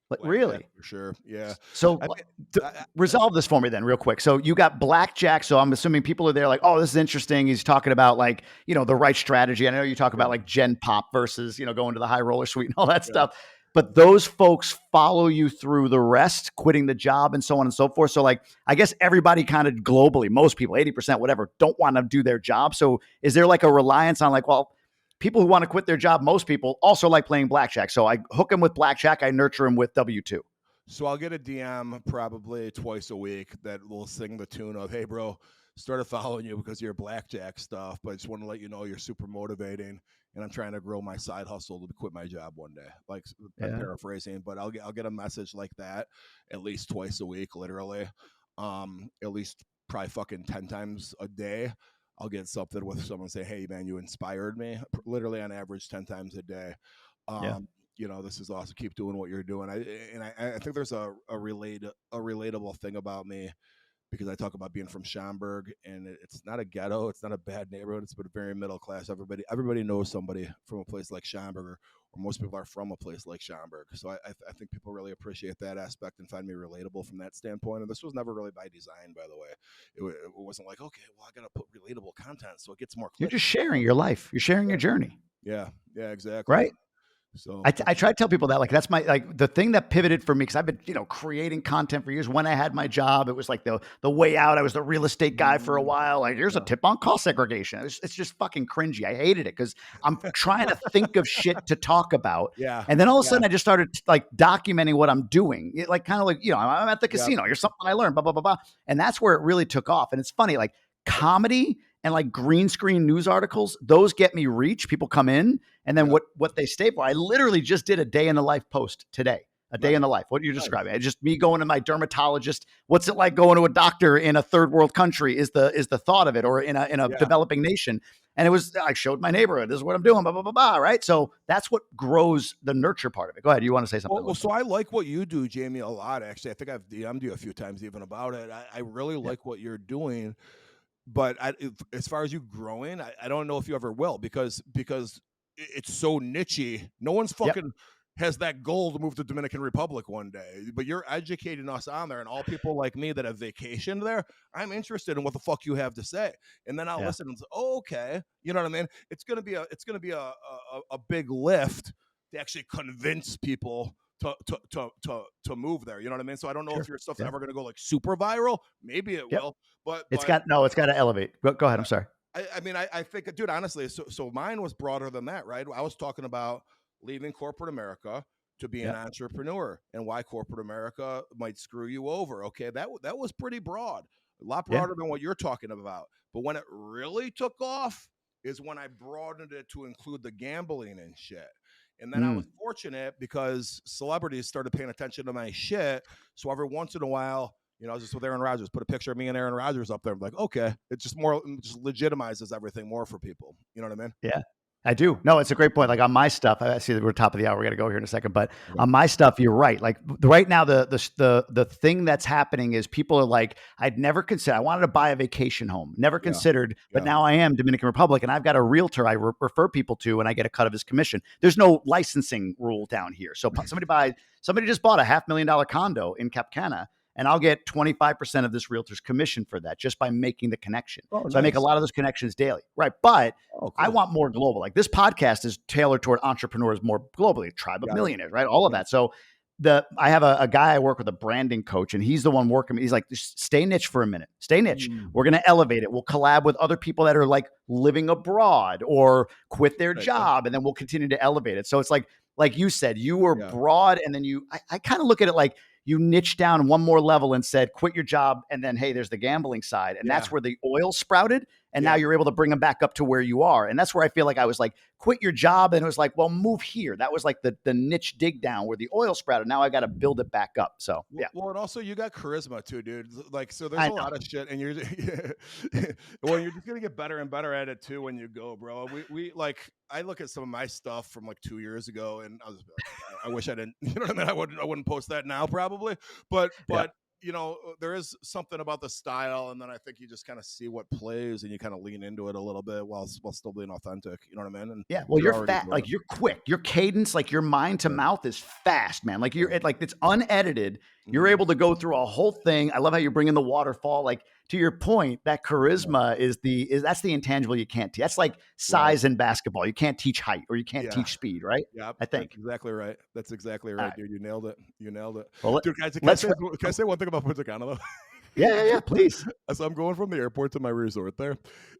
Like, Blackjack really? for sure. Yeah. So I mean, resolve this for me then real quick. So you got blackjack. So I'm assuming people are there like, oh, this is interesting. He's talking about like, the right strategy. I know you talk about like Gen Pop versus, going to the high roller suite and all that yeah. stuff. But those folks follow you through the rest, quitting the job and so on and so forth. So like, I guess everybody kind of globally, most people, 80%, whatever, don't want to do their job. So is there like a reliance on like, well, people who want to quit their job, most people also like playing blackjack. So I hook them with blackjack. I nurture them with W-2. So I'll get a DM probably twice a week that will sing the tune of, "Hey, bro, started following you because of your blackjack stuff, but I just want to let you know you're super motivating, and I'm trying to grow my side hustle to quit my job one day." Like, I'm paraphrasing, but I'll get a message like that at least twice a week, literally. At least probably fucking 10 times a day. I'll get something with someone say, "Hey, man, you inspired me." Literally on average 10 times a day. This is awesome. Keep doing what you're doing. I think there's a relatable thing about me because I talk about being from Schaumburg, and it's not a ghetto, it's not a bad neighborhood, it's but very middle class. Everybody knows somebody from a place like Schaumburg, or most people are from a place like Schaumburg. So I think people really appreciate that aspect and find me relatable from that standpoint. And this was never really by design, by the way. It wasn't like, okay, well, I got to put relatable content so it gets more clicks. You're just sharing your life. You're sharing your journey. Yeah, exactly. Right. So I try to tell people that, like, that's my, like, the thing that pivoted for me, because I've been, creating content for years. When I had my job, it was like the way out. I was the real estate guy for a while. Like, here's a tip on cost segregation. It's just fucking cringy. I hated it because I'm trying to think of shit to talk about. Yeah. And then all of a sudden I just started like documenting what I'm doing. Like, kind of like, I'm at the casino. Here's something I learned, blah, blah, blah, blah. And that's where it really took off. And it's funny, like comedy and like green screen news articles, those get me reach. People come in, and then what they stay for. I literally just did a day in the life post today. A day in the life. What you're describing. It's just me going to my dermatologist. What's it like going to a doctor in a third world country is the thought of it, or in a developing nation. And I showed my neighborhood. This is what I'm doing, blah, blah, blah, blah. Right. So that's what grows the nurture part of it. Go ahead. You want to say something? Well, so I like what you do, Jamie, a lot, actually. I think I've DM'd you a few times even about it. I really like what you're doing. But as far as you growing, I don't know if you ever will, because it's so nichey. No one's fucking has that goal to move to Dominican Republic one day. But you're educating us on there, and all people like me that have vacationed there, I'm interested in what the fuck you have to say. And then I'll listen and say, "Oh, okay." You know what I mean? It's gonna be a big lift to actually convince people to move there. You know what I mean? So I don't know if your stuff's ever going to go like super viral. Maybe it will, but it's got to elevate. Go ahead. I'm sorry. I think, dude, honestly, so mine was broader than that, right? I was talking about leaving corporate America to be an entrepreneur and why corporate America might screw you over. Okay. That was pretty broad, a lot broader than what you're talking about. But when it really took off is when I broadened it to include the gambling and shit. And then I was fortunate because celebrities started paying attention to my shit. So every once in a while, I was just with Aaron Rodgers, put a picture of me and Aaron Rodgers up there. I'm like, okay, it just legitimizes everything more for people. You know what I mean? Yeah. I do. No, it's a great point. Like on my stuff, I see that we're top of the hour. We got to go here in a second, but on my stuff, you're right. Like right now, the thing that's happening is people are like, I'd never considered. I wanted to buy a vacation home, never considered, but now I am Dominican Republic, and I've got a realtor I refer people to, and I get a cut of his commission. There's no licensing rule down here, so somebody just bought a $500,000 condo in Cap Cana, and I'll get 25% of this realtor's commission for that just by making the connection. So nice. I make a lot of those connections daily. Right. But cool. I want more global. Like this podcast is tailored toward entrepreneurs more globally, Tribe of Millionaires, right? All of that. So I have a guy I work with, a branding coach, and he's the one working. He's like, just stay niche for a minute. Stay niche. We're going to elevate it. We'll collab with other people that are like living abroad or quit their job, and then we'll continue to elevate it. So it's like you said, you were broad, and then I kind of look at it like, you niche down one more level and said, quit your job. And then, hey, there's the gambling side. And that's where the oil sprouted. And now you're able to bring them back up to where you are. And that's where I feel like I was like, quit your job. And it was like, well, move here. That was like the niche dig down where the oil sprouted. Now I got to build it back up. So, yeah. Well, and also you got charisma too, dude. Like, so there's a lot of shit, and you're just going to get better and better at it too when you go, bro. We like, I look at some of my stuff from like 2 years ago, and I wish I didn't, you know what I mean? I wouldn't post that now probably, but there is something about the style, and then I think you just kind of see what plays, and you kind of lean into it a little bit while still being authentic. You know what I mean? And Yeah, well, you're already fast, doing like it. you're quick, your cadence, like your mind to Yeah. mouth is fast, man. Like it's unedited. You're Mhm. able to go through a whole thing. I love how you bring in the waterfall. Like to your point, that charisma is that's the intangible you can't teach. That's like Right. size in basketball. You can't teach height or you can't Yeah. teach speed, right? Yeah, I that's think. exactly right. That's exactly All right, right. dude. You nailed it. You nailed it. Well, Dude, can let's. I say one thing about Punta Cana though? Yeah. Please. So I'm going from the airport to my resort there,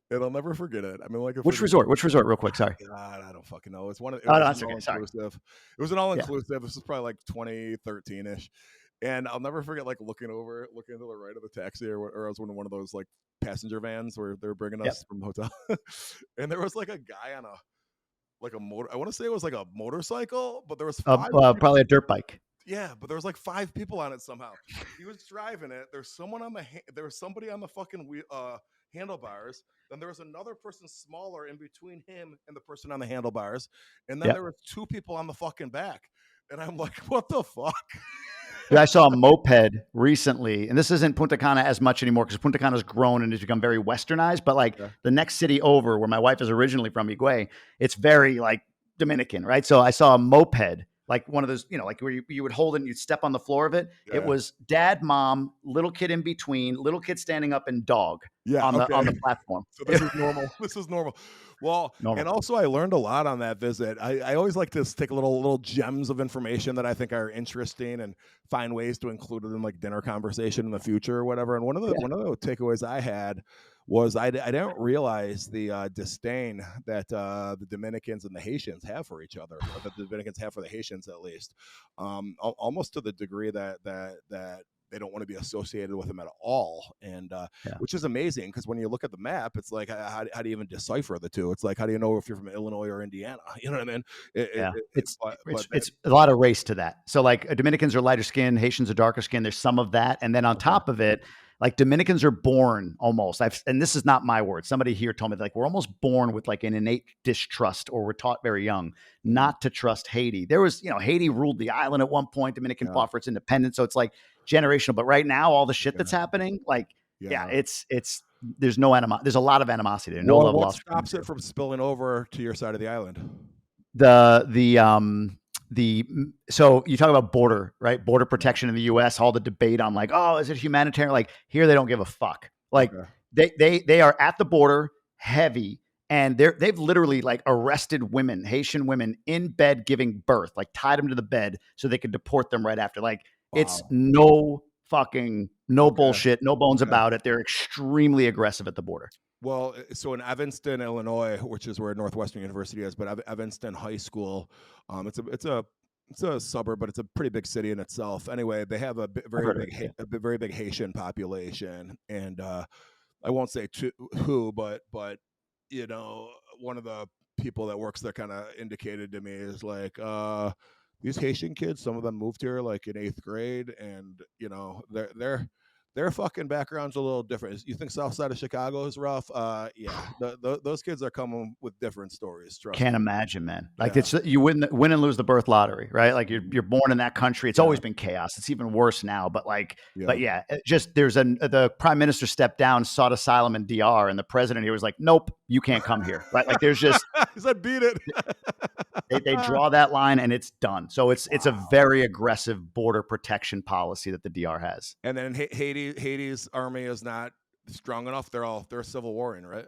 and I'll never forget it. I mean, like, Which resort? Which resort? Real quick. Sorry. God, I don't fucking know. It Oh, was no, an that's all okay. Sorry. inclusive. It was an all Yeah. inclusive. This was probably like 2013 ish, and I'll never forget like looking to the right of the taxi, or I was in one of those like passenger vans where they were bringing Yep. us from the hotel, and there was like a guy on a motor. I want to say it was like a motorcycle, but there was five. Probably a dirt bike. Yeah, but there was like 5 people on it somehow. He was driving it. There's someone on there was somebody on the fucking handlebars. Then there was another person smaller in between him and the person on the handlebars. And then Yep. there were 2 people on the fucking back. And I'm like, what the fuck? Dude, I saw a moped recently, and this isn't Punta Cana as much anymore because Punta Cana's grown and has become very westernized. But like Yeah. the next city over, where my wife is originally from, Higüey, it's very like Dominican, right? So I saw a moped, like one of those, like where you would hold it and you'd step on the floor of it. Yeah. It was dad, mom, little kid in between, little kid standing up, and dog Yeah, on the platform. So this is normal. This is normal. Well, Normal. and also I learned a lot on that visit. I always like to take little gems of information that I think are interesting and find ways to include it in like dinner conversation in the future or whatever. And one of the takeaways I had was I didn't realize the disdain that the Dominicans and the Haitians have for each other, or that the Dominicans have for the Haitians at least, almost to the degree that they don't want to be associated with them at all, and which is amazing because when you look at the map, it's like how do you even decipher the two? It's like how do you know if you're from Illinois or Indiana? You know what I mean? It's a lot of race to that. So like Dominicans are lighter skin, Haitians are darker skin. There's some of that, and then on top of it, like Dominicans are born almost. And this is not my word. Somebody here told me that, like we're almost born with like an innate distrust, or we're taught very young not to trust Haiti. There was, Haiti ruled the island at one point. Dominican fought for its independence, so it's like generational. But right now, all the shit that's happening, like it's there's no there's a lot of animosity. No love lost. What stops it from spilling over to your side of the island? So you talk about border, right? Border protection in the U.S., all the debate on like, oh, is it humanitarian? Like here, they don't give a fuck. Like they are at the border heavy, and they've literally like arrested women, Haitian women in bed giving birth, like tied them to the bed so they could deport them right after. Like it's no bullshit, no bones about it. They're extremely aggressive at the border. Well, so in Evanston, Illinois, which is where Northwestern University is, but Evanston High School, it's a suburb, but it's a pretty big city in itself. Anyway, they have a very big Haitian population, and I won't say who, but one of the people that works there kind of indicated to me is like these Haitian kids, some of them moved here like in 8th grade, and their fucking background's a little different. You think South Side of Chicago is rough? Those kids are coming with different stories. Can't imagine, man. Like it's you win and lose the birth lottery, right? Like you're born in that country. It's always been chaos. It's even worse now. But just the prime minister stepped down, sought asylum in DR, and the president here was like, "Nope, you can't come here." Right? Like there's just he said, "Beat it." they draw that line and it's done. So it's a very aggressive border protection policy that the DR has. And then Haiti's army is not strong enough. They're civil warring, right?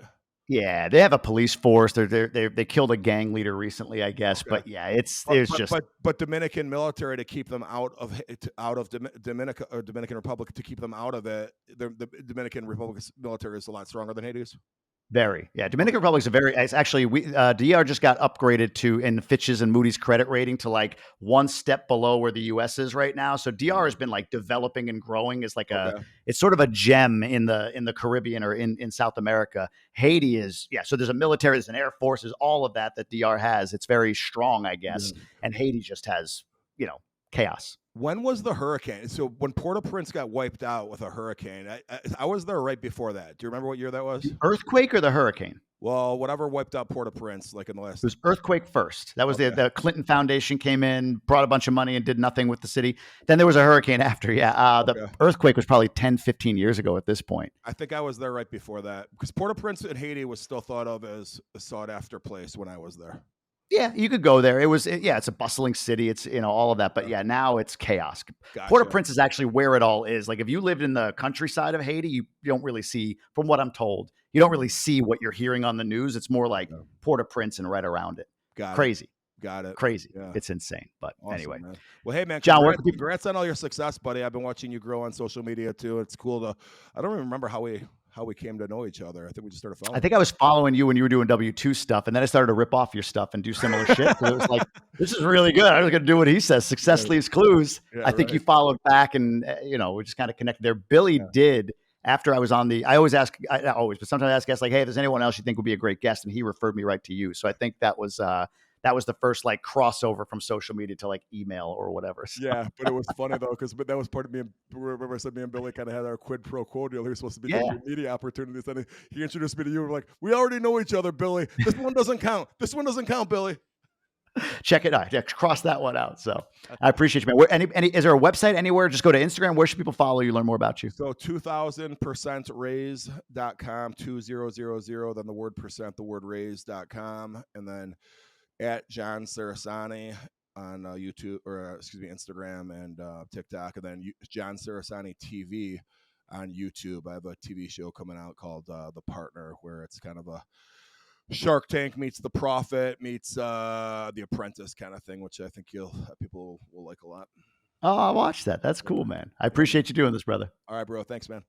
Yeah, they have a police force. They killed a gang leader recently, I guess. Okay. But yeah, but Dominican military to keep them out of Dominican Republic, to keep them out of it. The Dominican Republic's military is a lot stronger than Haiti's. Very, yeah. Dominican Republic is actually DR just got upgraded to in Fitch's and Moody's credit rating to like one step below where the US is right now. So DR has been like developing and growing as like it's sort of a gem in the Caribbean or in South America. Haiti is, so there's a military, there's an air force, there's all of that DR has. It's very strong, I guess. Yeah. And Haiti just has, chaos. When was the hurricane? So when Port-au-Prince got wiped out with a hurricane, I was there right before that. Do you remember what year that was? The earthquake or the hurricane? Well, whatever wiped out Port-au-Prince, like in the last. It was earthquake first. That was Okay. the Clinton Foundation came in, brought a bunch of money and did nothing with the city. Then there was a hurricane after. Yeah. Okay. The earthquake was probably 10, 15 years ago at this point. I think I was there right before that because Port-au-Prince in Haiti was still thought of as a sought-after place when I was there. Yeah, you could go there. It's a bustling city. It's, all of that. But yeah, now it's chaos. Gotcha. Port-au-Prince is actually where it all is. Like if you lived in the countryside of Haiti, you don't really see, from what I'm told, you don't really see what you're hearing on the news. It's more like Port-au-Prince and right around it. Crazy. Got it. Crazy. Yeah. It's insane. But Awesome, anyway. man. Well, hey, man, John, congrats on all your success, buddy. I've been watching you grow on social media too. It's cool I don't even remember how we came to know each other. I think we just started following. I think I was following you when you were doing W2 stuff, and then I started to rip off your stuff and do similar shit. So it was like, this is really good. I'm going to do what he says. Success leaves clues. Yeah, I think right. you followed back, and we just kind of connected there. Billy did. After I was on I always ask, not always, but sometimes I ask guests like, hey, if there's anyone else you think would be a great guest, and he referred me right to you. So I think that was the first like crossover from social media to like email or whatever. So. Yeah, but it was funny though because that was part of me. Remember, I said me and Billy kind of had our quid pro quo deal. He was supposed to be giving me media opportunities, and he introduced me to you. We're like, we already know each other, Billy. This one doesn't count. This one doesn't count, Billy. Check it out. Yeah, cross that one out. So I appreciate you, man. Is there a website anywhere? Just go to Instagram. Where should people follow you, learn more about you? So 2000%raise.com, 2000, then the word percent, the word raise.com, and then at John Cerasani on YouTube or Instagram and TikTok, and then John Cerasani TV on YouTube. I have a TV show coming out called The Partner, where it's kind of a Shark Tank meets The Prophet meets The Apprentice kind of thing, which I think people will like a lot. Oh, I'll watch that. That's cool, man. I appreciate you doing this, brother. All right, bro. Thanks, man.